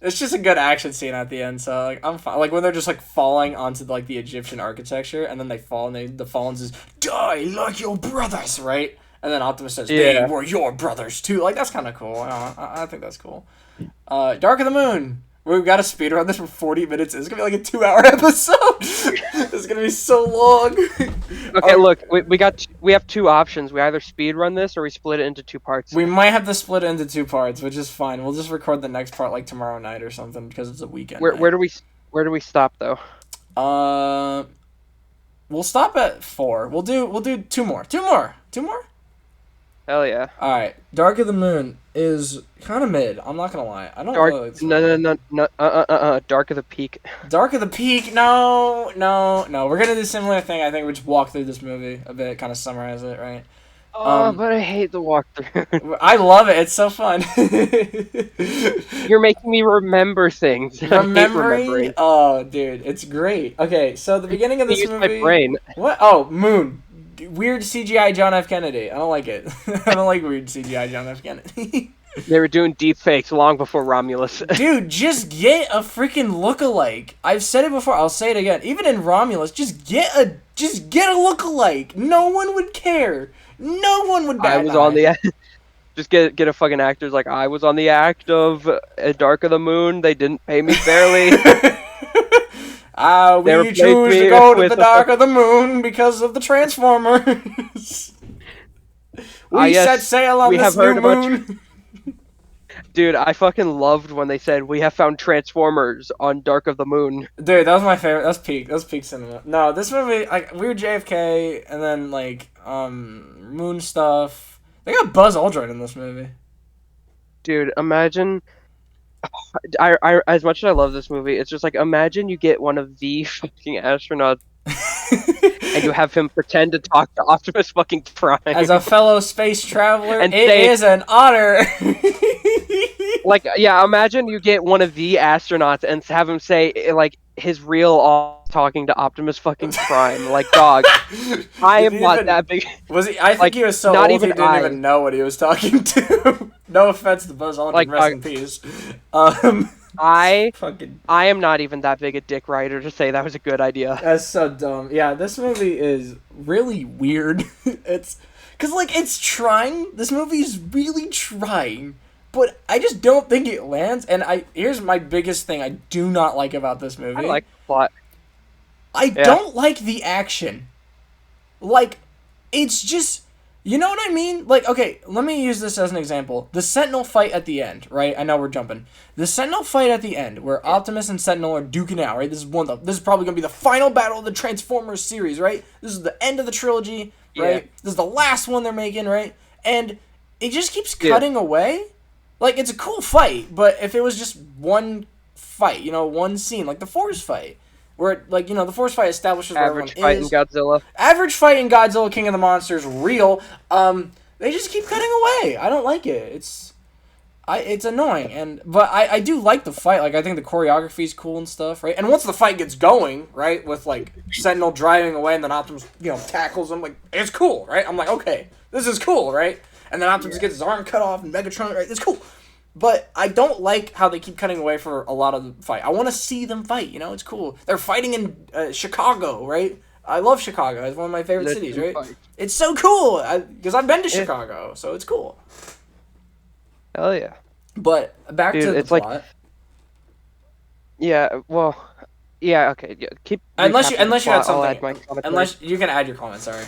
It's just a good action scene at the end, so like I'm fine. Like when they're just like falling onto like the Egyptian architecture, and then they fall, and the fallen says, "Die like your brothers," right? And then Optimus says, "They were your brothers too." Like that's kind of cool. I think that's cool. Dark of the Moon. We've got to speedrun this for 40 minutes. It's gonna be like a 2-hour episode. It's gonna be so long. Okay, look, we have 2 options. We either speed run this or we split it into 2 parts. We might have to split it into 2 parts, which is fine. We'll just record the next part like tomorrow night or something because it's a weekend. Where do we stop though? We'll stop at 4. We'll do 2 more. 2 more. 2 more. Hell yeah. All right. Dark of the Moon is kind of mid. I'm not gonna lie. I don't really like No. Dark of the Peak. Dark of the Peak. No. We're gonna do a similar thing. I think we just walk through this movie a bit, kind of summarize it, right? Oh, but I hate the walkthrough. I love it. It's so fun. You're making me remember things. Remembering? Oh, dude, it's great. Okay, so the beginning of this use movie. my brain. What? Oh, Moon. Weird CGI John F. Kennedy. I don't like it. I don't like weird CGI John F. Kennedy. They were doing deep fakes long before Romulus. Dude, just get a freaking lookalike. I've said it before. I'll say it again. Even in Romulus, just get a lookalike. No one would care. No one would bat I was on the just get a fucking actor's like I was on the act of Dark of the Moon. They didn't pay me fairly. We choose to go to the Dark of the Moon because of the Transformers. We set sail on this new moon. Dude, I fucking loved when they said we have found Transformers on Dark of the Moon. Dude, that was my favorite. That was peak cinema. No, this movie, like, we were JFK, and then like moon stuff. They got Buzz Aldrin in this movie. Dude, imagine. I as much as I love this movie, it's just like imagine you get one of the fucking astronauts and you have him pretend to talk to Optimus fucking Prime. As a fellow space traveler, and it is an honor. Like, yeah, imagine you get one of the astronauts and have him say, like, his real talking to Optimus fucking Prime. Like, dog, I am not that big. Was he? I think like, he was so old he didn't even know what he was talking to. No offense to Buzz Aldrin, like, rest in peace. I am not even that big a dick writer to say that was a good idea. That's so dumb. Yeah, this movie is really weird. It's because like it's trying. This movie's really trying, but I just don't think it lands. And here's my biggest thing I do not like about this movie. I like the plot. I don't like the action. Like, it's just. You know what I mean? Like, okay, let me use this as an example. The Sentinel fight at the end, right? I know we're jumping. The Sentinel fight at the end, where Optimus and Sentinel are duking out, right? This is probably gonna be the final battle of the Transformers series, right? This is the end of the trilogy, right? Yeah. This is the last one they're making, right? And it just keeps cutting away. Like, it's a cool fight, but if it was just one fight, one scene, like the Force fight, where, like, the Force fight establishes where everyone is. Average fight in Godzilla. Average fight in Godzilla, King of the Monsters, real. They just keep cutting away. I don't like it. It's annoying. But I do like the fight. Like, I think the choreography is cool and stuff, right? And once the fight gets going, right, with, like, Sentinel driving away and then Optimus, tackles him, like, it's cool, right? I'm like, okay, this is cool, right? And then Optimus gets his arm cut off and Megatron, right? It's cool. But I don't like how they keep cutting away for a lot of the fight. I want to see them fight, it's cool. They're fighting in Chicago, right? I love Chicago. It's one of my favorite The cities, two right? parts. It's so cool because I've been to Yeah. Chicago, so it's cool. Hell yeah. But back Dude, to the it's like, plot. yeah, well, yeah, okay. Yeah, keep Unless you recapping the unless you had plot. I'll something, add my commentary. unless you can add your comment. Sorry.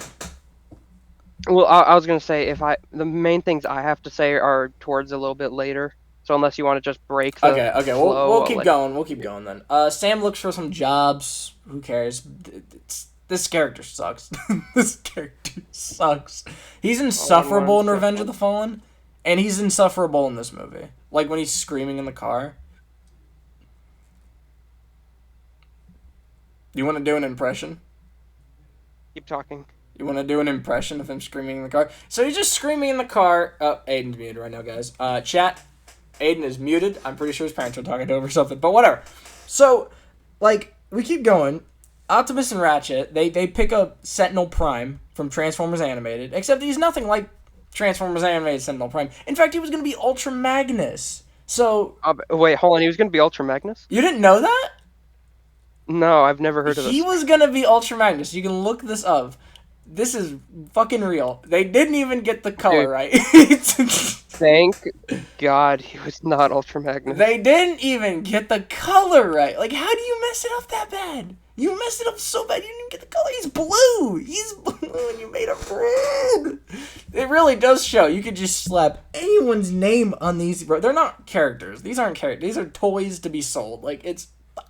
Well, I was gonna say the main things I have to say are towards a little bit later. So unless you want to just break the Okay. We'll flow, I'll keep let going. We'll keep going then. Sam looks for some jobs. Who cares? This character sucks. This character sucks. He's insufferable in Revenge of the Fallen, and he's insufferable in this movie. Like when he's screaming in the car. You want to do an impression? keep talking. You want to do an impression of him screaming in the car? So he's just screaming in the car. Oh, Aiden's muted right now, guys. Chat. Aiden is muted. I'm pretty sure his parents are talking to him or something, but whatever. So, like, we keep going. Optimus and Ratchet, they pick up Sentinel Prime from Transformers Animated, except he's nothing like Transformers Animated Sentinel Prime. In fact, he was going to be Ultra Magnus. So... Wait, hold on. He was gonna be Ultra Magnus? You didn't know that? No, I've never heard of this. He was going to be Ultra Magnus. You can look this up. This is fucking real. They didn't even get the color right. Thank God he was not Ultra Magnus. They didn't even get the color right. Like, how do you mess it up that bad? You messed it up so bad you didn't even get the color. He's blue. He's blue and you made him red. It really does show. You could just slap anyone's name on these. They're not characters. These aren't characters. These are toys to be sold. Like, it's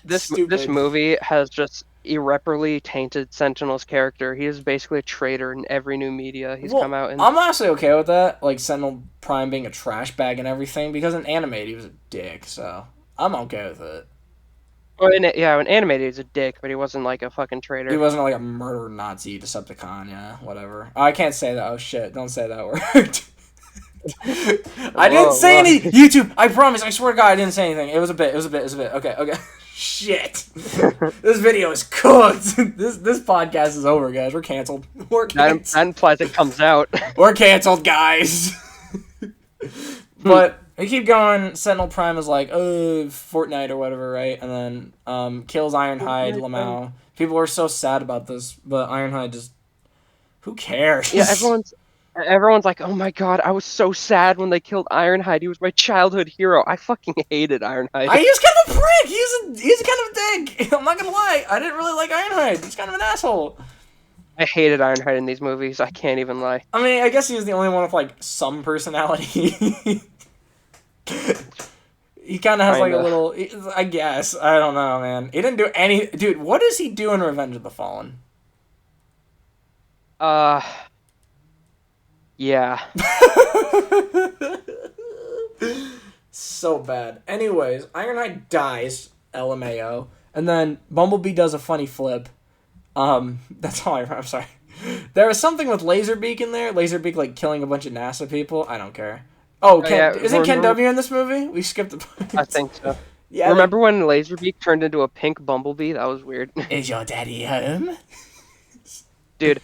stupid. This movie has just irreparably tainted Sentinel's character. He is basically a traitor in every new media he's come out in. I'm honestly okay with that, like Sentinel Prime being a trash bag and everything, because in animated he was a dick, so I'm okay with it. Well, in animated he's a dick, but he wasn't like a fucking traitor. He wasn't like a murder Nazi Decepticon, yeah, whatever. Oh, I can't say that. Oh shit, don't say that word. I didn't say any YouTube. I promise. I swear to God, I didn't say anything. It was a bit. Okay. Shit. This video is cooked. This podcast is over, guys. We're canceled. That implies it comes out. We're canceled, guys. But we keep going. Sentinel Prime is like, Fortnite or whatever, right? And then kills Ironhide, Lamau. People are so sad about this, but Ironhide just... Who cares? Yeah, everyone's like, oh my God, I was so sad when they killed Ironhide. He was my childhood hero. I fucking hated Ironhide. He's kind of a prick. He's kind of a dick. I'm not gonna lie. I didn't really like Ironhide. He's kind of an asshole. I hated Ironhide in these movies. I can't even lie. I mean, I guess he was the only one with like some personality. He kind of has like a little. I guess I don't know, man. He didn't do any. Dude, what does he do in Revenge of the Fallen? Yeah. So bad. Anyways, Ironhide dies, LMAO, and then Bumblebee does a funny flip. That's all I'm sorry. There was something with Laserbeak in there. Laserbeak like killing a bunch of NASA people. I don't care. Oh, isn't Ken W in this movie? We skipped the part. I think so. Yeah. Remember when Laserbeak turned into a pink Bumblebee? That was weird. Is your daddy home? Dude,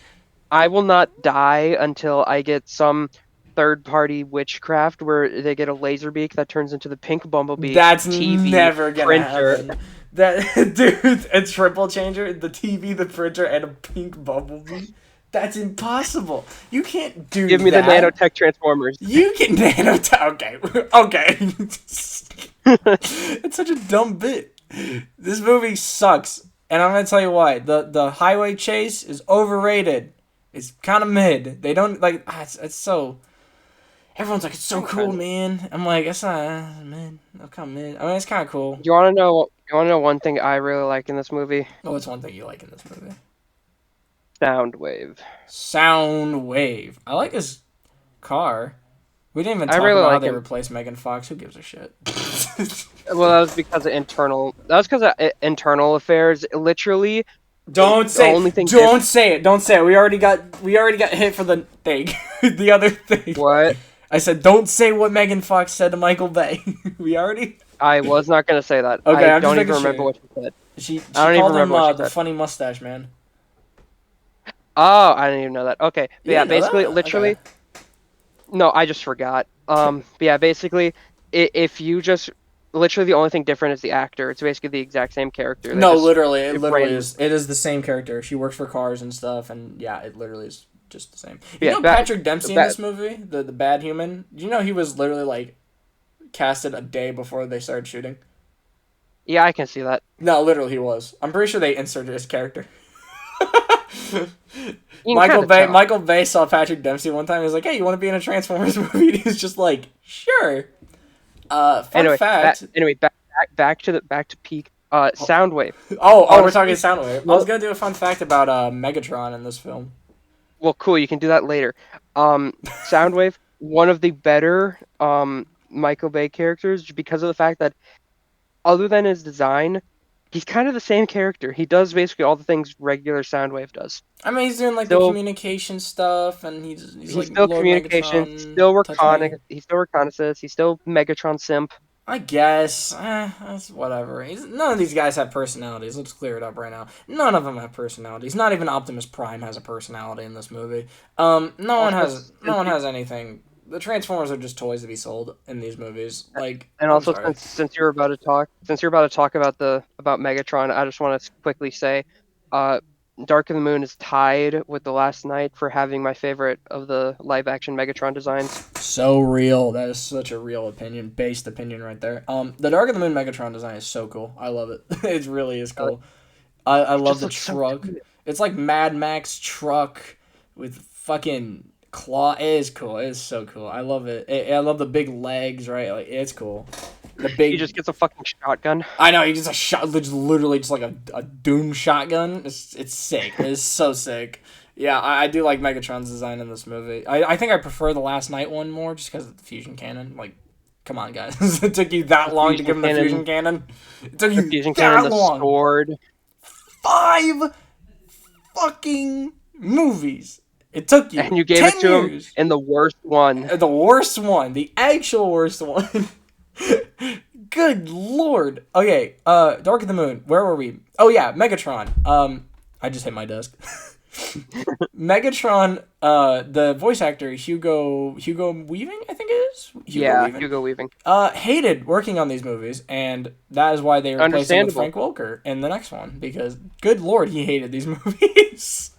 I will not die until I get some third-party witchcraft where they get a Laserbeak that turns into the pink Bumblebee. That's TV never gonna printer. happen. That dude, a triple changer, the TV, the printer, and a pink Bumblebee. That's impossible. You can't do that. Give me the nanotech transformers. You can nanotech. Okay. It's such a dumb bit. This movie sucks, and I'm gonna tell you why. The highway chase is overrated. It's kind of mid. They don't like. It's so. Everyone's like, it's so cool, man. I'm like, it's not mid. It's kind of mid. I mean, it's kind of cool. You wanna know one thing I really like in this movie? Oh, what's one thing you like in this movie? Soundwave. Soundwave. I like his car. We didn't even talk about how they replaced Megan Fox. Who gives a shit? Well, that was because of internal. That was because of internal affairs. Literally. Don't say it. Don't say it. We already got hit for the thing. The other thing. What? I said, don't say what Megan Fox said to Michael Bay. I was not gonna say that. Okay, I don't even remember what she said. She called him the funny mustache man. Oh, I didn't even know that. Okay, but yeah, basically, literally. Okay. No, I just forgot. But yeah, basically, if you just literally the only thing different is the actor. It's basically the exact same character. They No, just literally, it literally brand. is. It is the same character. She works for cars and stuff, and yeah, it literally is just the same. You Yeah, know Patrick Dempsey in bad. this movie, the bad human. You know he was literally like casted a day before they started shooting. Yeah, I can see that. No, literally he was. I'm pretty sure they inserted his character. You can kind of tell. Michael Bay saw Patrick Dempsey one time. He was like, "Hey, you want to be in a Transformers movie?" And he's just like, "Sure." Fun fact. Back to peak. Soundwave. We're talking Honestly, Soundwave. I was gonna do a fun fact about Megatron in this film. well, cool. You can do that later. Soundwave, one of the better Michael Bay characters, because of the fact that other than his design, he's kind of the same character. He does basically all the things regular Soundwave does. I mean, he's doing like the Still, communication stuff, and he's he's like still Lord communication. Megatron. Still Touch me. He's still reconnaissance. He's still Megatron simp. I guess. That's whatever. None of these guys have personalities. Let's clear it up right now. None of them have personalities. Not even Optimus Prime has a personality in this movie. No one has anything. The Transformers are just toys to be sold in these movies. Like, And I'm also, sorry. since you're about to talk about Megatron, I just want to quickly say, Dark of the Moon is tied with The Last Night for having my favorite of the live action Megatron designs. So real. That is such a real opinion, based opinion right there. The Dark of the Moon Megatron design is so cool. I love it. It really is cool. I love the truck. It's like Mad Max truck with fucking claw. It is cool. It is so cool. I love it. I love the big legs. Right, like it's cool. The big. He just gets a fucking shotgun. I know. He just a shot. Literally just like a Doom shotgun. It's sick. It's so sick. Yeah, I do like Megatron's design in this movie. I think I prefer the Last Night one more just because of the fusion cannon. Like, come on, guys. It took you that long to give him the fusion cannon? It took you that long. Sword. 5 fucking movies. It took you. And you gave 10 it to years. him in the worst one. The worst one. The actual worst one. Good lord. Okay, Dark of the Moon. Where were we? Oh yeah, Megatron. I just hit my desk. Megatron, the voice actor Hugo Weaving, I think it is. Hugo Weaving. Hated working on these movies, and that is why they replaced him with Frank Welker in the next one, because good lord, he hated these movies.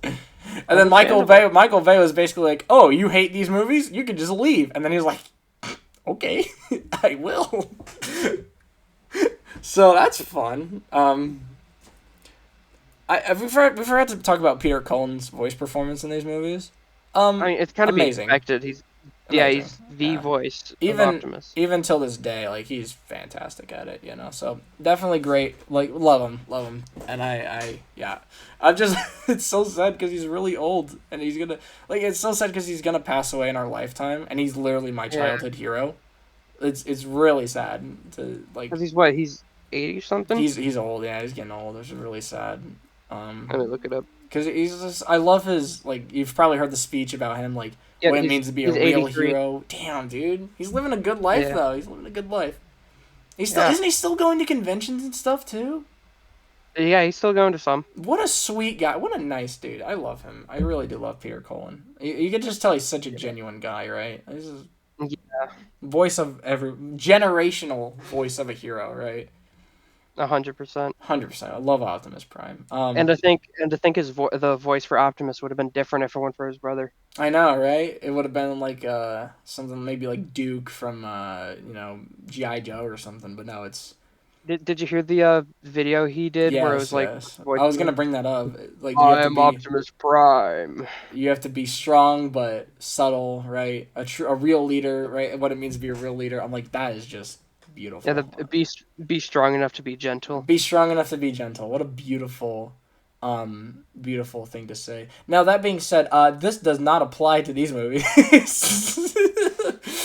And then Michael Bay was basically like, "Oh, you hate these movies? You can just leave." And then he was like, "Okay, I will." So that's fun. We forgot to talk about Peter Cullen's voice performance in these movies. I mean, it's kind of amazing. Expected. He's the voice of Optimus. Even till this day, like he's fantastic at it, you know. So definitely great. Like love him, and I'm just it's so sad because he's really old and he's gonna it's so sad because he's gonna pass away in our lifetime, and he's literally my childhood hero. It's really sad to like. Because he's 80 something. He's old. Yeah, he's getting old. It's really sad. Let me look it up. Because he's just, I love his, like, you've probably heard the speech about him, like, what it means to be a real 83. hero. Damn, dude. He's living a good life, though. He's living a good life. Isn't he still going to conventions and stuff, too? Yeah, he's still going to some. What a sweet guy. What a nice dude. I love him. I really do love Peter Cullen. You can just tell he's such a genuine guy, right? This is generational voice of a hero, right? 100%. 100%. I love Optimus Prime. And to think the voice for Optimus would have been different if it weren't for his brother. I know, right? It would have been like something maybe like Duke from G.I. Joe or something, but no, it's. Did you hear the video he did where it was like? I was gonna bring that up. Like, I am Optimus Prime. You have to be strong but subtle, right? A real leader, right? What it means to be a real leader. I'm like, that is just beautiful. Yeah, be strong enough to be gentle. Be strong enough to be gentle. What a beautiful thing to say. Now, that being said, this does not apply to these movies.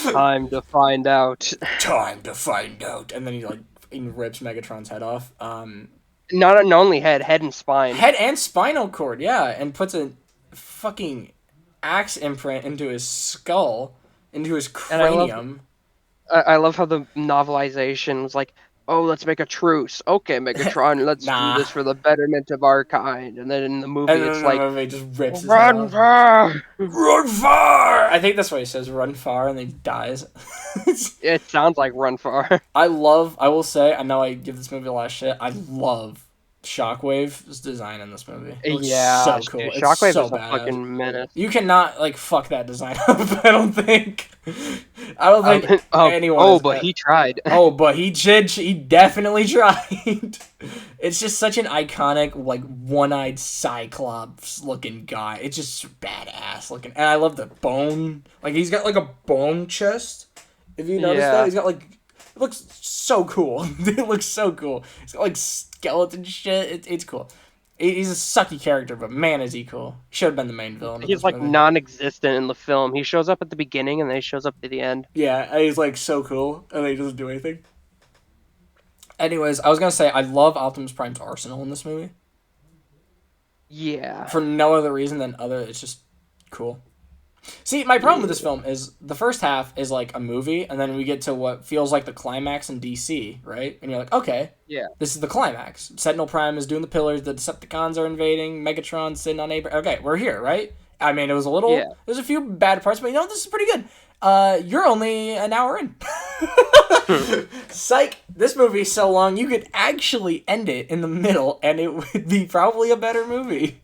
Time to find out. Time to find out. And then he rips Megatron's head off. Not only head and spine. Head and spinal cord, yeah, and puts a fucking axe imprint into his skull, into his cranium. I love how the novelization was like, oh, let's make a truce. Okay, Megatron, let's do Nah. this for the betterment of our kind. And then in the And movie, then it's the like, movie just rips his head run off. far. Run far! I think that's what he says, run far, and then he dies. It sounds like run far. I will say, I know I give this movie a lot of shit. I love Shockwave's design in this movie. It looks Yeah, so dude, cool. It's Shockwave so is a badass. fucking menace. You cannot, like, fuck that design up, I don't think. I don't think anyone Oh, is. but he tried. Oh, but he did. He definitely tried. It's just such an iconic, like, one-eyed Cyclops looking guy. It's just badass looking, and I love the bone. Like, he's got like a bone chest. If you notice that, Yeah, he's got like. It looks so cool. It looks so cool. He's got like skeleton shit. It's cool. He's a sucky character, but man, is he cool. He should have been the main villain of he's this like movie. non-existent in the film. He shows up at the beginning and then he shows up at the end. Yeah, he's like so cool, and then he doesn't do anything. Anyways, I was gonna say I love Optimus Prime's arsenal in this movie Yeah, for no other reason than other. It's just cool. See, my problem with this film is the first half is like a movie, and then we get to what feels like the climax in DC, right? And you're like, okay, yeah, this is the climax. Sentinel Prime is doing the pillars, the Decepticons are invading, Megatron's sitting on Abraham. Okay, we're here, right? I mean, yeah. there's a few bad parts, but this is pretty good. You're only an hour in. Psych, this movie's so long, you could actually end it in the middle, and it would be probably a better movie.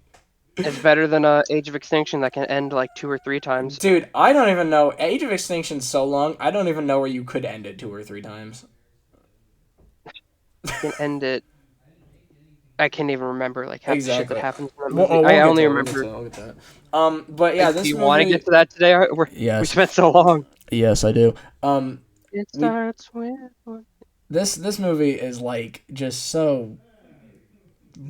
It's better than Age of Extinction that can end like 2 or 3 times. Dude, I don't even know. Age of Extinction's so long, I don't even know where you could end it 2 or 3 times. Can end it. I can't even remember like half the shit that Exactly. happens in that We'll, movie. we'll I get only to it. We'll get remember. to it. We'll get to it. But yeah, Do this you want to movie. get to that today? We Yes. spent so long. Yes, I do. It We starts with. this movie is like just so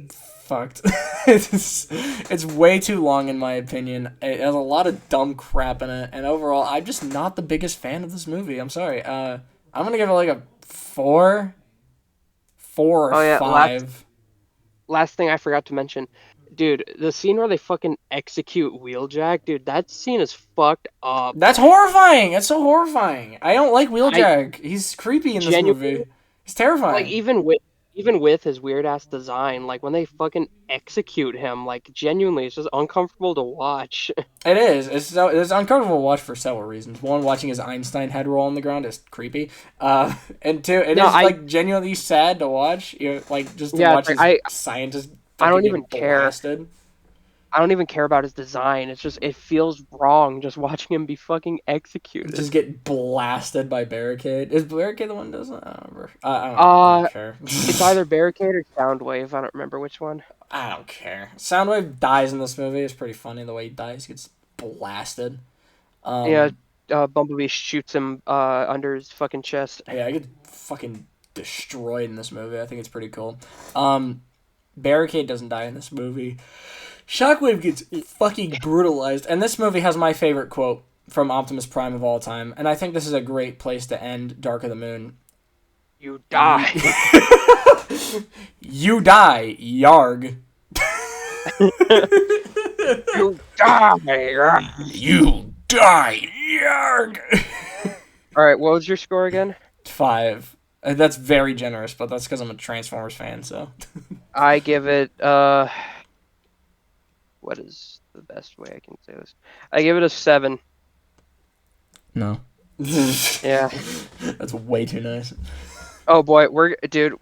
fucked. It's way too long in my opinion. It has a lot of dumb crap in it, and overall, I'm just not the biggest fan of this movie. I'm sorry. I'm gonna give it like a four or Oh yeah, five. last thing I forgot to mention, dude, the scene where they fucking execute Wheeljack, dude, that scene is fucked up. That's horrifying. It's so horrifying. I don't like I Wheeljack. He's creepy in this genuinely movie. He's like terrifying. even with his weird ass design, like when they fucking execute him, like genuinely, it's just uncomfortable to watch. It is. It's uncomfortable to watch for several reasons. One, watching his Einstein head roll on the ground is creepy. And two, it No, is like genuinely sad to watch. Like just to yeah, watch it's like, his scientist I fucking don't even get care. blasted. I don't even care about his design. It's just it feels wrong just watching him be fucking executed. Just get blasted by Barricade. Is Barricade the one that does that? I don't remember. I Uh, don't care. it's either Barricade or Soundwave. I don't remember which one. I don't care. Soundwave dies in this movie. It's pretty funny the way he dies. He gets blasted. Yeah, Um, Bumblebee shoots him under his fucking chest. yeah, I get fucking destroyed in this movie. I think it's pretty cool. Barricade doesn't die in this movie. Shockwave gets fucking brutalized. And this movie has my favorite quote from Optimus Prime of all time. And I think this is a great place to end Dark of the Moon. You die. You die, Yarg. You die. You die, Yarg. All right, what was your score again? 5. That's very generous, but that's because I'm a Transformers fan, so. I give it what is the best way I can say this? I give it a 7. No. Yeah. That's way too nice. Oh boy, we're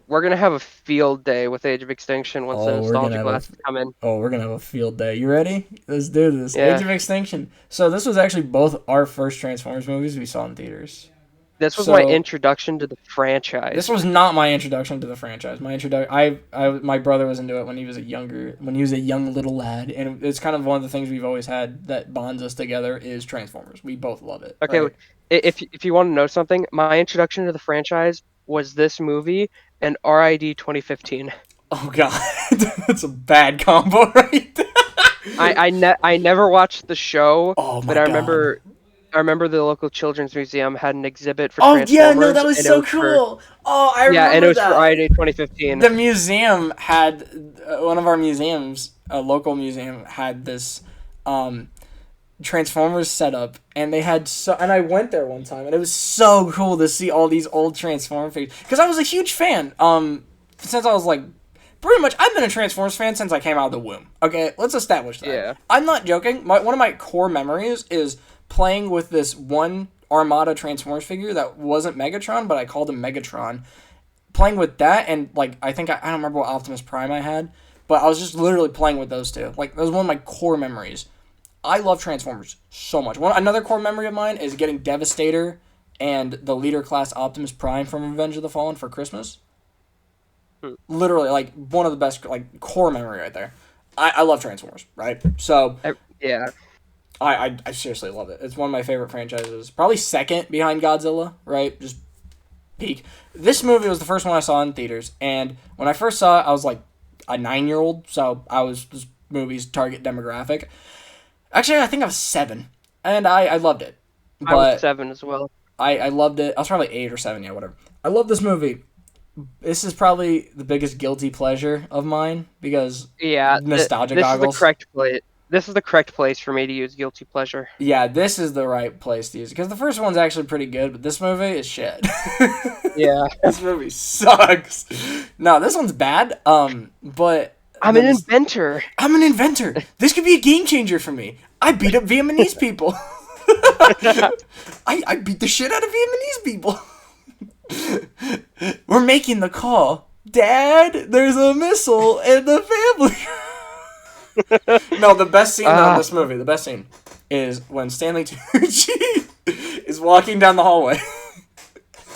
gonna have a field day with Age of Extinction once the Oh, we're gonna nostalgia have glasses come in. we're gonna have a field day. You ready? Let's do this. Yeah. Age of Extinction. So this was actually both our first Transformers movies we saw in theaters. This was So- my introduction to the franchise. This was not my introduction to the franchise. My brother was into it when he was a young little lad, and it's kind of one of the things we've always had that bonds us together is Transformers. We both love it. Okay, right? if you want to know something, my introduction to the franchise was this movie and RID 2015. Oh god, that's a bad combo, right? there. I never watched the show, Oh my but god. I remember the local children's museum had an exhibit for Oh Transformers. yeah, no, that was and it so for- cool. Oh, I yeah, remember and it was that. for RID 2015. The museum had one of our museums, a local museum, had this Transformers setup, and they had and I went there one time, and it was so cool to see all these old Transformer figures because I was a huge fan. Since I was like, pretty much, I've been a Transformers fan since I came out of the womb. Okay, let's establish that. Yeah. I'm not joking. One of my core memories is playing with this one Armada Transformers figure that wasn't Megatron, but I called him Megatron. Playing with that, and like I think I don't remember what Optimus Prime I had, but I was just literally playing with those two. Like that was one of my core memories. I love Transformers so much. Another core memory of mine is getting Devastator and the leader class Optimus Prime from Revenge of the Fallen for Christmas. Literally, like, one of the best, like, core memory right there. I love Transformers, right? So, Yeah. I seriously love it. It's one of my favorite franchises. Probably second behind Godzilla, right? Just peak. This movie was the first one I saw in theaters, and when I first saw it, I was, like, a 9-year-old, so I was this movie's target demographic. Actually, I think I was 7, and I loved it. But I was 7 as well. I loved it. I was probably 8 or 7, yeah, whatever. I love this movie. This is probably the biggest guilty pleasure of mine because nostalgia goggles. This is the correct place for me to use guilty pleasure. Yeah, this is the right place to use it because the first one's actually pretty good, but this movie is shit. Yeah, this movie sucks. No, this one's bad. But I'm an inventor. I'm an inventor. This could be a game changer for me. I beat up Vietnamese people. I beat the shit out of Vietnamese people. We're making the call. Dad, there's a missile in the family. No, the best scene in this movie, the best scene, is when Stanley Tucci is walking down the hallway.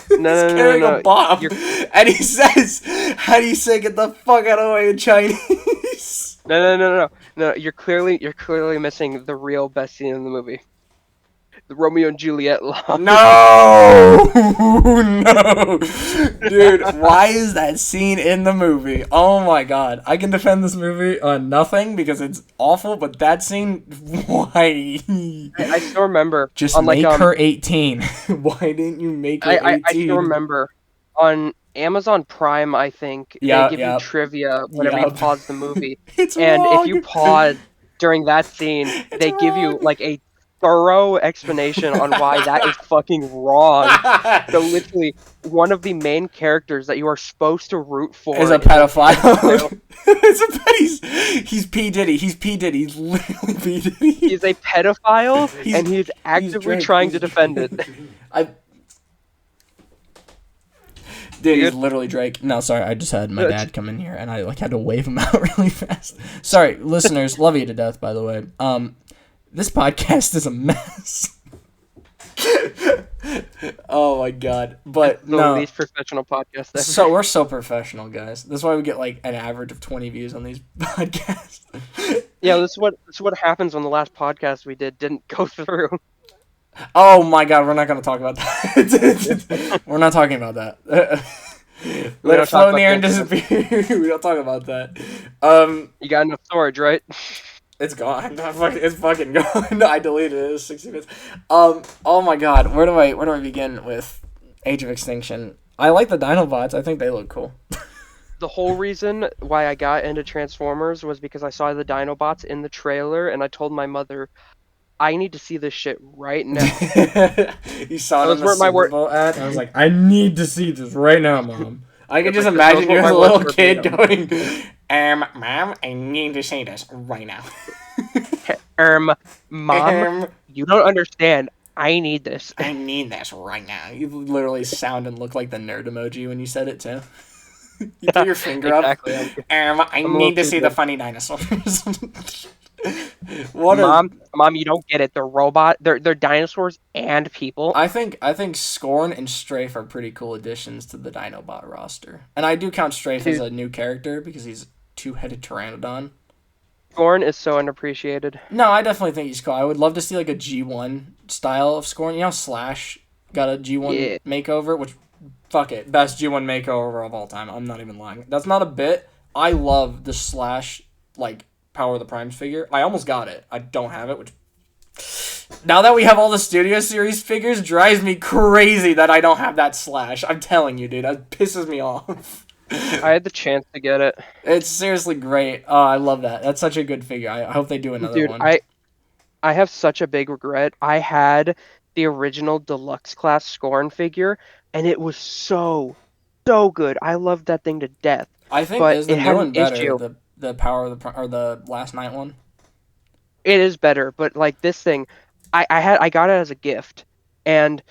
Carrying a bomb. And he says, how do you say get the fuck out of the way in Chinese? No. You're clearly missing the real best scene in the movie. The Romeo and Juliet line. No! No! Dude, why is that scene in the movie? Oh my god. I can defend this movie on nothing because it's awful, but that scene, why? I still remember. Just make her 18. Why didn't you make her 18? I still remember. On Amazon Prime, I think, they give you trivia whenever you pause the movie. It's and wrong. If you pause during that scene, they give you like a thorough explanation on why that is fucking wrong. So literally, one of the main characters that you are supposed to root for is a pedophile. He's P. Diddy. He's P. Diddy. He's literally P. Diddy. He's a pedophile, and he's actively trying to defend it. Dude, he's literally Drake. No, sorry, I just had my dad come in here, and I had to wave him out really fast. Sorry, listeners, love you to death, by the way. This podcast is a mess. Oh my god! But the least professional podcast ever. So we're so professional, guys. That's why we get like an average of 20 views on these podcasts. Yeah, this is what happens when the last podcast we did didn't go through. Oh my god, we're not gonna talk about that. We're not talking about that. Let it float in the air and disappear. We don't talk about that. You got enough storage, right? It's gone. It's fucking gone. I deleted it. It was 60 minutes. Oh my god. Where do I begin with Age of Extinction? I like the Dinobots. I think they look cool. The whole reason why I got into Transformers was because I saw the Dinobots in the trailer, and I told my mother, I need to see this shit right now. You saw it in the Super Bowl ad, and I was like, I need to see this right now, Mom. I can just imagine you as a little kid going, Mom, I need to see this right now. Mom, you don't understand. I need this. I need this right now. You literally sound and look like the nerd emoji when you said it, too. You put your finger up. I need to see the funny dinosaurs. Mom, you don't get it. They're dinosaurs and people. I think Scorn and Strafe are pretty cool additions to the Dinobot roster. And I do count Strafe as a new character because he's a two-headed pteranodon. Scorn is so underappreciated. No, I definitely think he's cool. I would love to see like a G1 style of Scorn. You know, Slash got a G1 makeover, which, fuck it, best G1 makeover of all time. I'm not even lying. That's not a bit. I love the Slash, like, Power of the Primes figure. I almost got it. I don't have it, which... Now that we have all the Studio Series figures, drives me crazy that I don't have that Slash. I'm telling you, dude. That pisses me off. I had the chance to get it. It's seriously great. Oh, I love that. That's such a good figure. I hope they do another one. I have such a big regret. I had the original deluxe class Scorn figure, and it was so good. I loved that thing to death, I think but is the it new had an one better? issue. The power of the or the last night one. It is better, but like this thing, I got it as a gift, and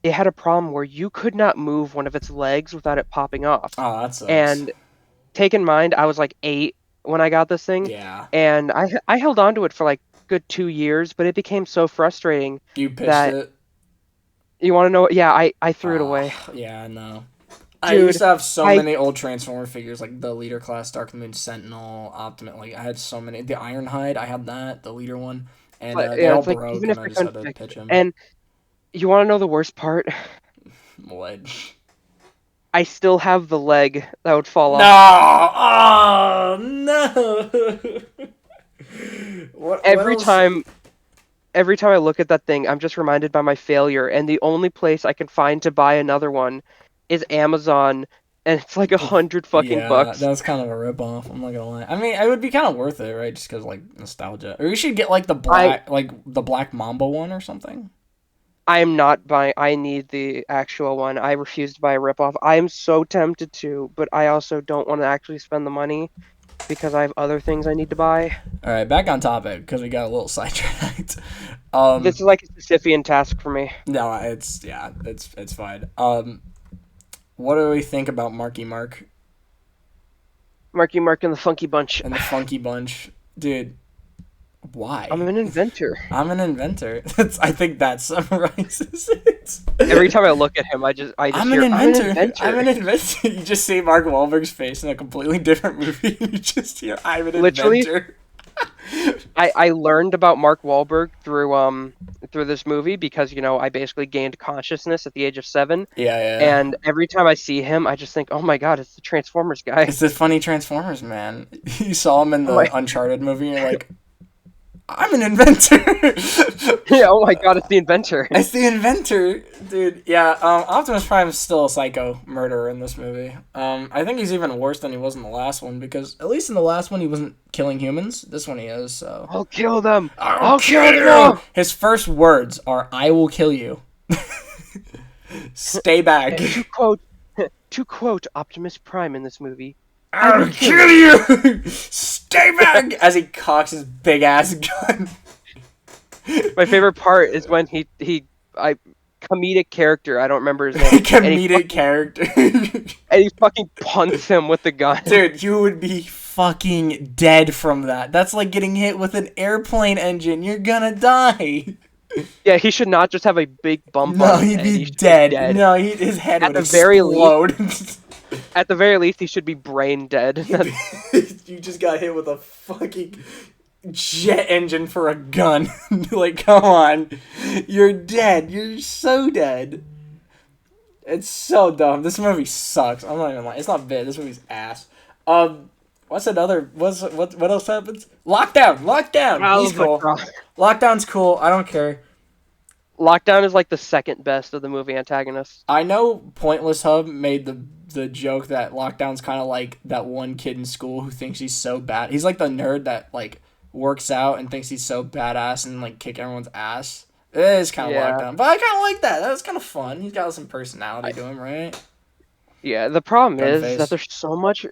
it had a problem where you could not move one of its legs without it popping off. Oh, that sucks. And take in mind, I was like 8 when I got this thing, Yeah, and I held on to it for like good 2 years, but it became so frustrating you pitched that it. you want to know? Yeah, I threw it away, Yeah, I know. I used dude. to have so I many old Transformer figures, like the Leader class, Dark Moon Sentinel, Optimus. Like I had so many. The Ironhide, I had that, the Leader one, and but they yeah, all it's like broke, even and if I I just had couldn't to fix pitch it, them. and you want to know the worst part? What? I still have the leg that would fall No! off. Oh no! What Every else? time every time I look at that thing, I'm just reminded by my failure, and the only place I can find to buy another one is Amazon, and it's like 100 fucking Yeah, bucks. that's kind of a ripoff. I'm not gonna lie. I mean, it would be kind of worth it, right? Just because like nostalgia. Or you should get I like the Black Mamba one or something. I am not buying. I need the actual one. I refuse to buy a ripoff. I am so tempted to, but I also don't want to actually spend the money because I have other things I need to buy. All right, back on topic because we got a little sidetracked. This is like a Sisyphean task for me. No, it's fine. What do we think about Marky Mark Marky Mark and the Funky Bunch. and the Funky Bunch, dude? I'm Why? an inventor. I'm an inventor. I think that summarizes it. Every time I look at him, I just I'm an hear I'm an inventor. I'm inventor. an inventor. You just see Mark Wahlberg's face in a completely different movie. You just hear, "I'm an Literally, inventor." I learned about Mark Wahlberg through this movie because I basically gained consciousness at the age of 7, Yeah, yeah. and every time I see him, I just think, oh my God, it's the Transformers guy. It's the funny Transformers, man. You saw him in Oh my, the Uncharted movie, and you're like, I'm an inventor. yeah, oh my God, it's the inventor. It's the inventor, dude. Yeah, Optimus Prime is still a psycho murderer in this movie. I think he's even worse than he was in the last one because at least in the last one he wasn't killing humans. This one he is. So I'll kill them. I'll I'll kill kill them you. all. His first words are, "I will kill you." Stay back. And to quote Optimus Prime in this movie, I will I'll kill kill you. you. Stay back as he cocks his big ass gun. My favorite part is when he I comedic character, I don't remember his name, and Comedic character. he fucking punts him with the gun. Dude, you would be fucking dead from that. That's like getting hit with an airplane engine. You're gonna die. Yeah, he should not just have a big bump No, on his he'd head. be He should be dead. dead. No, his head At would the very least, explode. at the very least, he should be brain dead. You just got hit with a fucking jet engine for a gun. Like, come on. You're dead. You're so dead. It's so dumb. This movie sucks. I'm not even lying. It's not bad. This movie's ass. What's another? What else happens? Lockdown. Lockdown. He's cool. Lockdown's cool. I don't care. Lockdown is like the second best of the movie antagonists. I know Pointless Hub made the joke that Lockdown's kind of like that one kid in school who thinks he's so bad. He's like the nerd that like works out and thinks he's so badass and like kick everyone's ass. It is kind of Yeah. Lockdown, but I kind of like that. That's kind of fun. He's got some personality I, to him, right? yeah, the problem Gun is that face.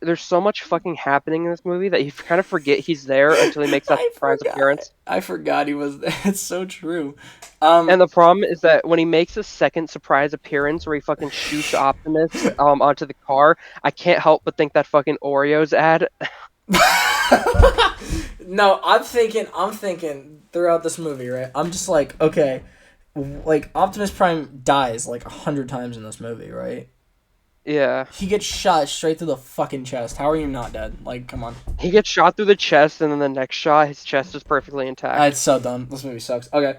there's so much fucking happening in this movie that you kind of forget he's there until he makes that I surprise forgot. appearance. I forgot he was there. It's so true. And the problem is that when he makes a second surprise appearance where he fucking shoots Optimus onto the car, I can't help but think that fucking Oreos ad. No, I'm thinking throughout this movie, right? I'm just like, okay, like Optimus Prime dies like 100 times in this movie, right? Yeah. He gets shot straight through the fucking chest. How are you not dead? Like, come on. He gets shot through the chest, and then the next shot, his chest is perfectly intact. It's so dumb. This movie sucks. Okay.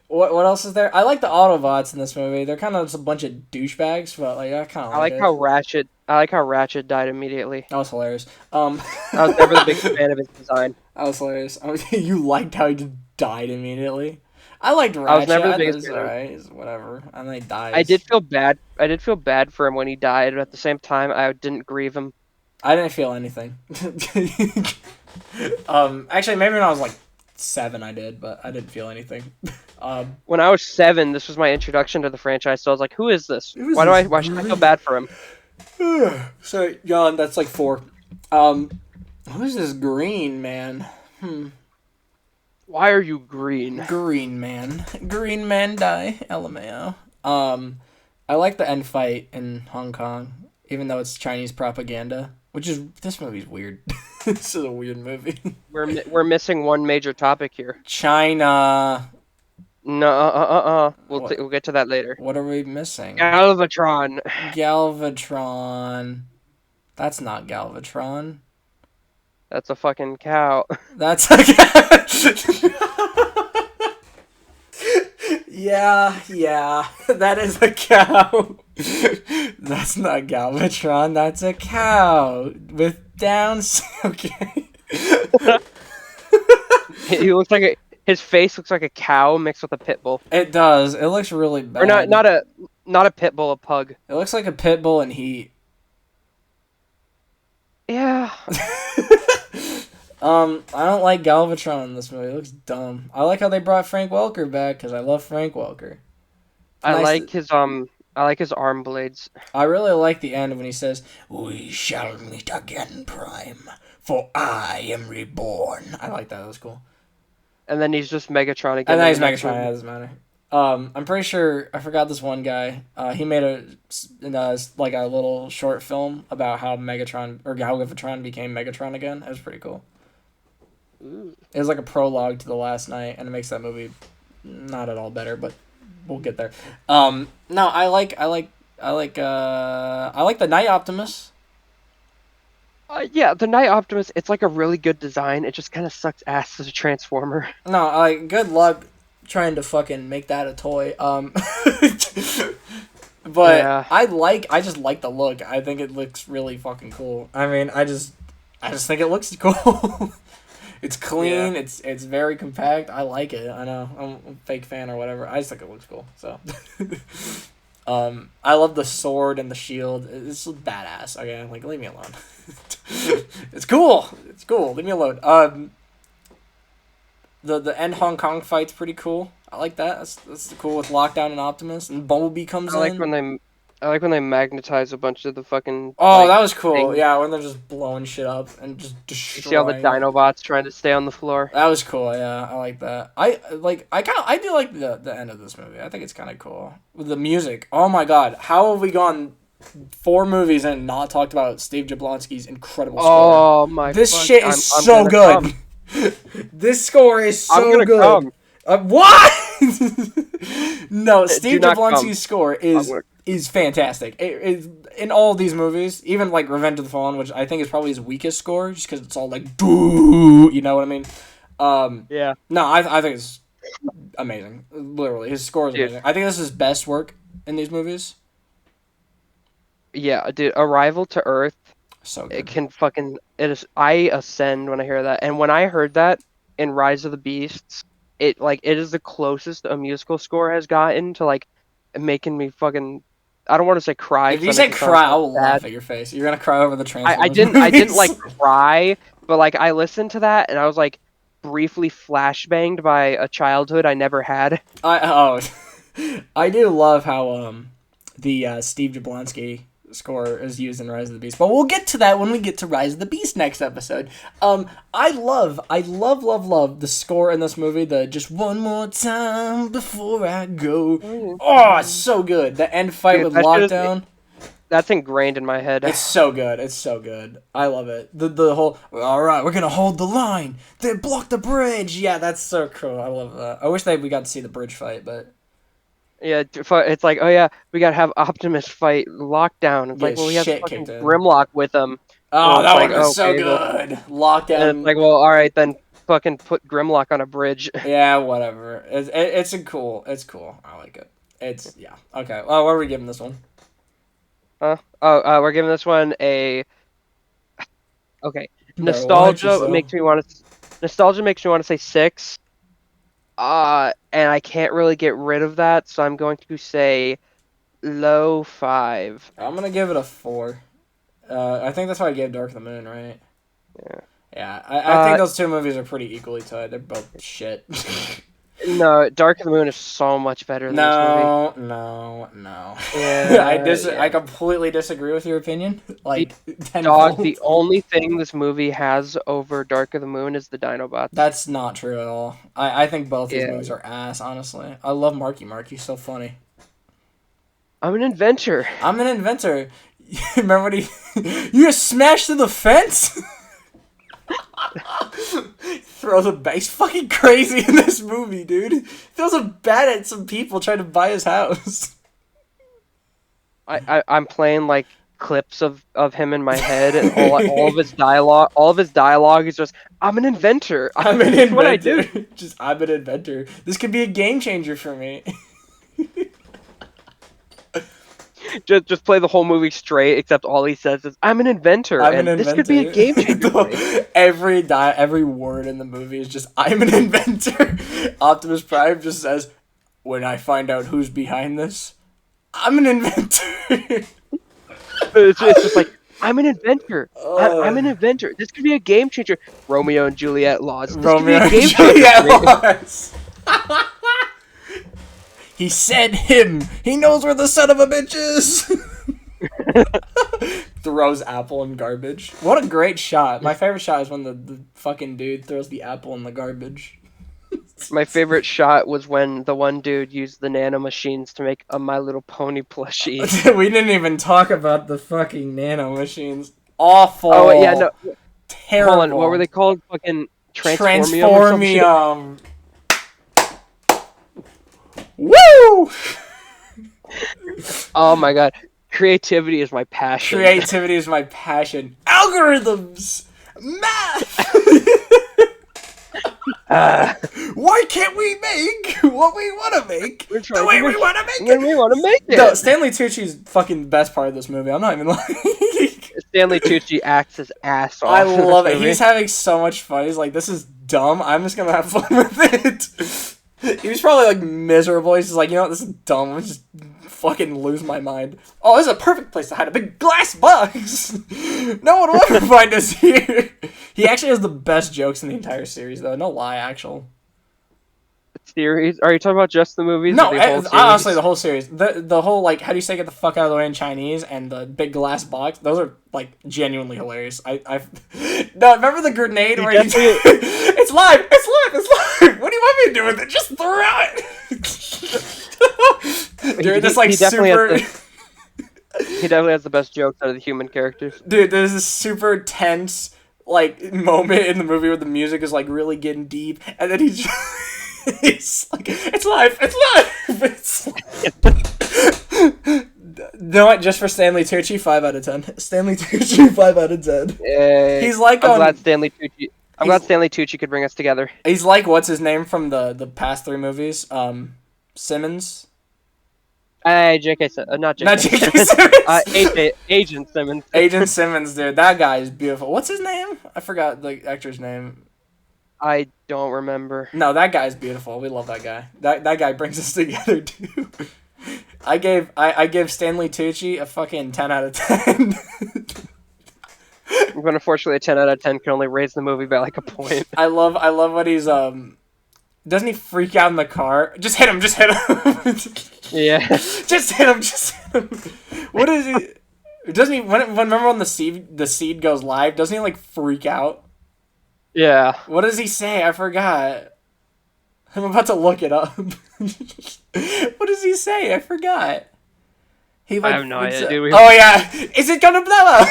What else is there? I like the Autobots in this movie. They're kind of just a bunch of douchebags, but like I kind of I like like it. how Ratchet. I like how Ratchet died immediately. That was hilarious. I was never the biggest fan of his design. That was hilarious. You liked how he just died immediately. I liked I was Ratchet. never the I biggest was fan of him. alright. He's whatever. And then he dies. I did feel bad. I did feel bad for him when he died, but at the same time, I didn't grieve him. I didn't feel anything. Actually, maybe when I was like 7 I did, but I didn't feel anything. um, When I was 7, this was my introduction to the franchise. So I was like, "Who is this? it was this Why should I feel green. bad for him? So, Jan, that's like 4. Um, who's this green man? Why are you green?" Green man. Green man die. LMAO. I like the end fight in Hong Kong, even though it's Chinese propaganda. Which is, this movie's weird. This is a weird movie. We're missing one major topic here. China. No, What? we'll get to that later. What are we missing? Galvatron. Galvatron. That's not Galvatron. That's a fucking cow. That's a yeah, that is a cow. That's not Galvatron. That's a cow with Downs. Okay. He looks like his face looks like a cow mixed with a pit bull. It does. It looks really bad. Or not a pit bull, a pug. It looks like a pit bull in heat. Yeah. I don't like Galvatron in this movie. It looks dumb. I like how they brought Frank Welker back because I love Frank Welker. I like his arm blades. I really like the end when he says, "We shall meet again, Prime, for I am reborn." I like that. That was cool. And then he's just Megatron again. And then he's in the next Megatron. movie. It doesn't matter. I'm pretty sure I forgot this one guy. He made like a little short film about how Megatron or Galvatron became Megatron again. It was pretty cool. Ooh. It was like a prologue to The Last Night, and it makes that movie not at all better, but we'll get there. No, I like the Night Optimus. Yeah, the Night Optimus. It's like a really good design. It just kind of sucks ass as a transformer. No, good luck trying to fucking make that a toy. But Yeah. I just like the look. I think it looks really fucking cool. I mean, I just think it looks cool. It's clean. Yeah. It's very compact. I like it. I know I'm a fake fan or whatever. I just think it looks cool. So, I love the sword and the shield. It's badass. Okay, like leave me alone. It's cool. It's cool. Leave me alone. The end Hong Kong fight's pretty cool. I like that. That's cool with Lockdown and Optimus, and Bumblebee comes in. I like when they magnetize a bunch of the fucking. Oh, like, that was cool. things. Yeah, when they're just blowing shit up and just You see all the destroying. Dinobots trying to stay on the floor. That was cool. Yeah, I like that. I do like the end of this movie. I think it's kind of cool with the music. Oh my god, how have we gone 4 movies and not talked about Steve Jablonsky's incredible score? Oh my! This fuck, shit is I'm so gonna good. come. This score is I'm so gonna good. come. What? No, Do Steve not come. Jablonsky's score is fantastic. It is in all these movies, even like Revenge of the Fallen, which I think is probably his weakest score, just because it's all like boo. You know what I mean? Yeah. No, I think it's amazing. Literally, his score is Dude. amazing. I think this is his best work in these movies. Yeah, dude. Arrival to Earth. So It good. can fucking. It is. I ascend when I hear that, and when I heard that in Rise of the Beasts, it is the closest a musical score has gotten to like making me fucking. I don't want to say cry. If 'cause you that say makes it sound cry, I so will sad. laugh at your face. You're gonna cry over the Transformers I didn't like movies. cry, but like I listened to that and I was like briefly flashbanged by a childhood I never had. I do love how the Steve Jablonsky score is used in Rise of the Beast, but we'll get to that when we get to Rise of the Beast next episode. I love the score in this movie. The just one more time before I go. Oh, it's so good. The end fight Dude, with that shit is- Lockdown. That's ingrained in my head. It's so good. It's so good. I love it. The whole, all right, we're gonna hold the line. They blocked the bridge. Yeah, that's so cool. I love that. I wish we got to see the bridge fight, but Yeah, it's like, oh yeah, we gotta have Optimus fight Lockdown. It's get like, well, he has shit fucking kicked in. Grimlock with him. Oh, So that it's would like, have been so okay, well, good. and it's Lockdown. like, well, all right, then fucking put Grimlock on a bridge. Yeah, whatever. It's cool. It's cool. I like it. It's yeah. Okay. Well, what are we giving this one? We're giving this one a okay. Bro, watch yourself. Nostalgia makes me want to say 6. And I can't really get rid of that, so I'm going to say low 5. I'm gonna give it a 4. I think that's why I gave Dark of the Moon, right? Yeah. Yeah, I think those two movies are pretty equally tied. They're both shit. No, Dark of the Moon is so much better than this movie. No. I Yeah. completely disagree with your opinion. Like Dog, tenfold. the only thing this movie has over Dark of the Moon is the Dinobots. That's not true at all. I think both these Yeah. movies are ass, honestly. I love Marky Mark. He's so funny. I'm an inventor. I'm an inventor. Remember when you just smashed through the fence? Throws a bat. He's fucking crazy in this movie, dude. Throws a bat at some people trying to buy his house. I'm playing like clips of him in my head, and all of his dialogue is just, I'm an inventor. I'm an That's inventor. what I do. I'm an inventor. This could be a game changer for me. Just play the whole movie straight, except all he says is, I'm an inventor, I'm an and inventor. this could be a game changer for me. Every word in the movie is just, I'm an inventor. Optimus Prime just says, when I find out who's behind this, I'm an inventor. It's just like, I'm an inventor. I'm an inventor. This could be a game changer. Romeo and Juliet laws. This could be a game changer. Laws. He said him. He knows where the son of a bitch is. Throws apple in garbage. What a great shot. My favorite shot is when the fucking dude throws the apple in the garbage. My favorite shot was when the one dude used the nano machines to make a My Little Pony plushie. We didn't even talk about the fucking nano machines. Awful. Oh yeah, no. Terrible. Hold on, what were they called? Fucking Transformium or some shit? Transformium. Woo! Oh my god. Creativity is my passion. Creativity is my passion. Algorithms! Math! Why can't we make what we want to make the way we want to make when we want to make it? No, Stanley Tucci's fucking best part of this movie. I'm not even lying. Stanley Tucci acts his ass off. I love it. Movie. He's having so much fun. He's like, this is dumb. I'm just gonna have fun with it. He was probably like miserable. He's just like, you know what, this is dumb. I'm just fucking lose my mind. Oh, this is a perfect place to hide a big glass box. No one will ever find us here. He actually has the best jokes in the entire series, though. No lie, actual. Series? Are you talking about just the movies? No, or the whole series? honestly, the whole series. The whole, like, how do you say get the fuck out of the way in Chinese and the big glass box, those are, like, genuinely hilarious. No, remember the grenade where he... It's live! What do you want me to do with it? Just throw it! Dude, this, like, super... He definitely has the best jokes out of the human characters. Dude, there's this super tense, like, moment in the movie where the music is, like, really getting deep, and then he just... It's like, it's live. No, just for Stanley Tucci, 5 out of 10. Stanley Tucci, 5 out of 10. He's like, I'm glad Stanley Tucci could bring us together. He's like, what's his name from the past 3 movies? Simmons. J.K. Not J.K. Simmons. Agent Simmons. Agent Simmons, dude. That guy is beautiful. What's his name? I forgot the actor's name. I don't remember. No, that guy's beautiful. We love that guy. That guy brings us together, too. I gave Stanley Tucci a fucking 10 out of 10. But unfortunately, a 10 out of 10 can only raise the movie by like a point. I love what he's doesn't he freak out in the car? Just hit him. Yeah. Just hit him. What is he? Doesn't he? Remember when the seed goes live? Doesn't he like freak out? Yeah. What does he say? I forgot. I'm about to look it up. What does he say? I forgot. He I have no idea, dude. Oh yeah. Is it gonna blow up?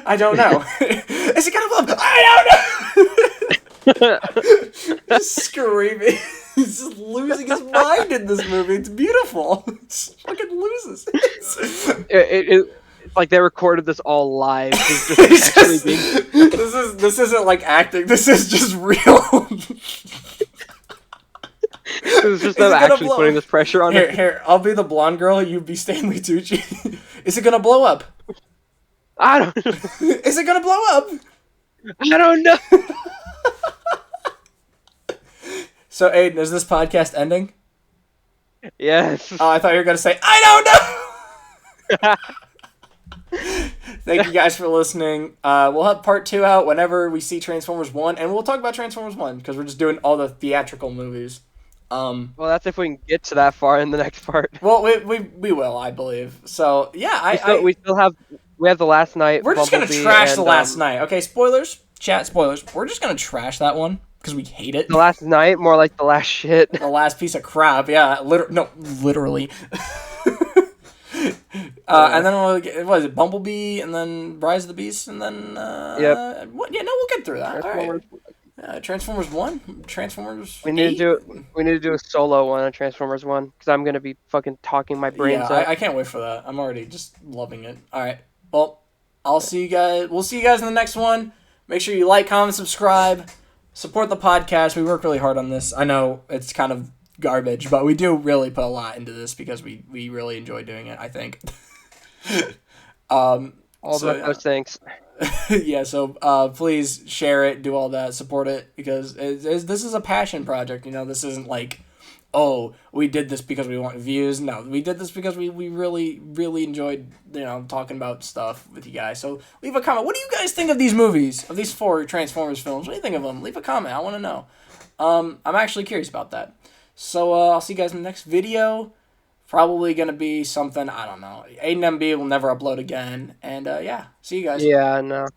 I don't know. Is it gonna blow up? I don't know. Just screaming. He's just losing his mind in this movie. It's beautiful. He fucking loses. It's like they recorded this all live. This isn't like acting. This is just real. It was just them actually putting this pressure on it. Here, I'll be the blonde girl. You be Stanley Tucci. Is it gonna blow up? I don't know. Is it gonna blow up? I don't know. So, Aiden, is this podcast ending? Yes. Oh, I thought you were gonna say, I don't know! Thank you guys for listening. We'll have part 2 out whenever we see Transformers 1, and we'll talk about Transformers 1 because we're just doing all the theatrical movies. Well, that's if we can get to that far in the next part. Well, we will, I believe. So yeah, We have the last night. we're just gonna Bumblebee trash and the last night. Okay, spoilers, chat spoilers. We're just gonna trash that one because we hate it. the last night, more like the last shit. The last piece of crap. Yeah, literally. And then what was it? Bumblebee, and then Rise of the Beast, and then what? Yeah, no, we'll get through that. All right. Transformers 1, Transformers. We need 8? to do a solo one on Transformers 1 because I'm gonna be fucking talking my brains Yeah, out. I can't wait for that. I'm already just loving it. All right. Well, I'll see you guys. We'll see you guys in the next one. Make sure you like, comment, subscribe, support the podcast. We work really hard on this. I know it's kind of garbage, but we do really put a lot into this because we really enjoy doing it, I think. Those things. Yeah, so please share it, do all that, support it, because this is a passion project. This isn't like, oh, we did this because we want views. No, we did this because we really, really enjoyed, talking about stuff with you guys. So leave a comment. What do you guys think of these movies, of these 4 Transformers films? What do you think of them? Leave a comment. I want to know. I'm actually curious about that. So I'll see you guys in the next video. Probably going to be something, I don't know. A and MB will never upload again. And yeah, see you guys. Yeah, no.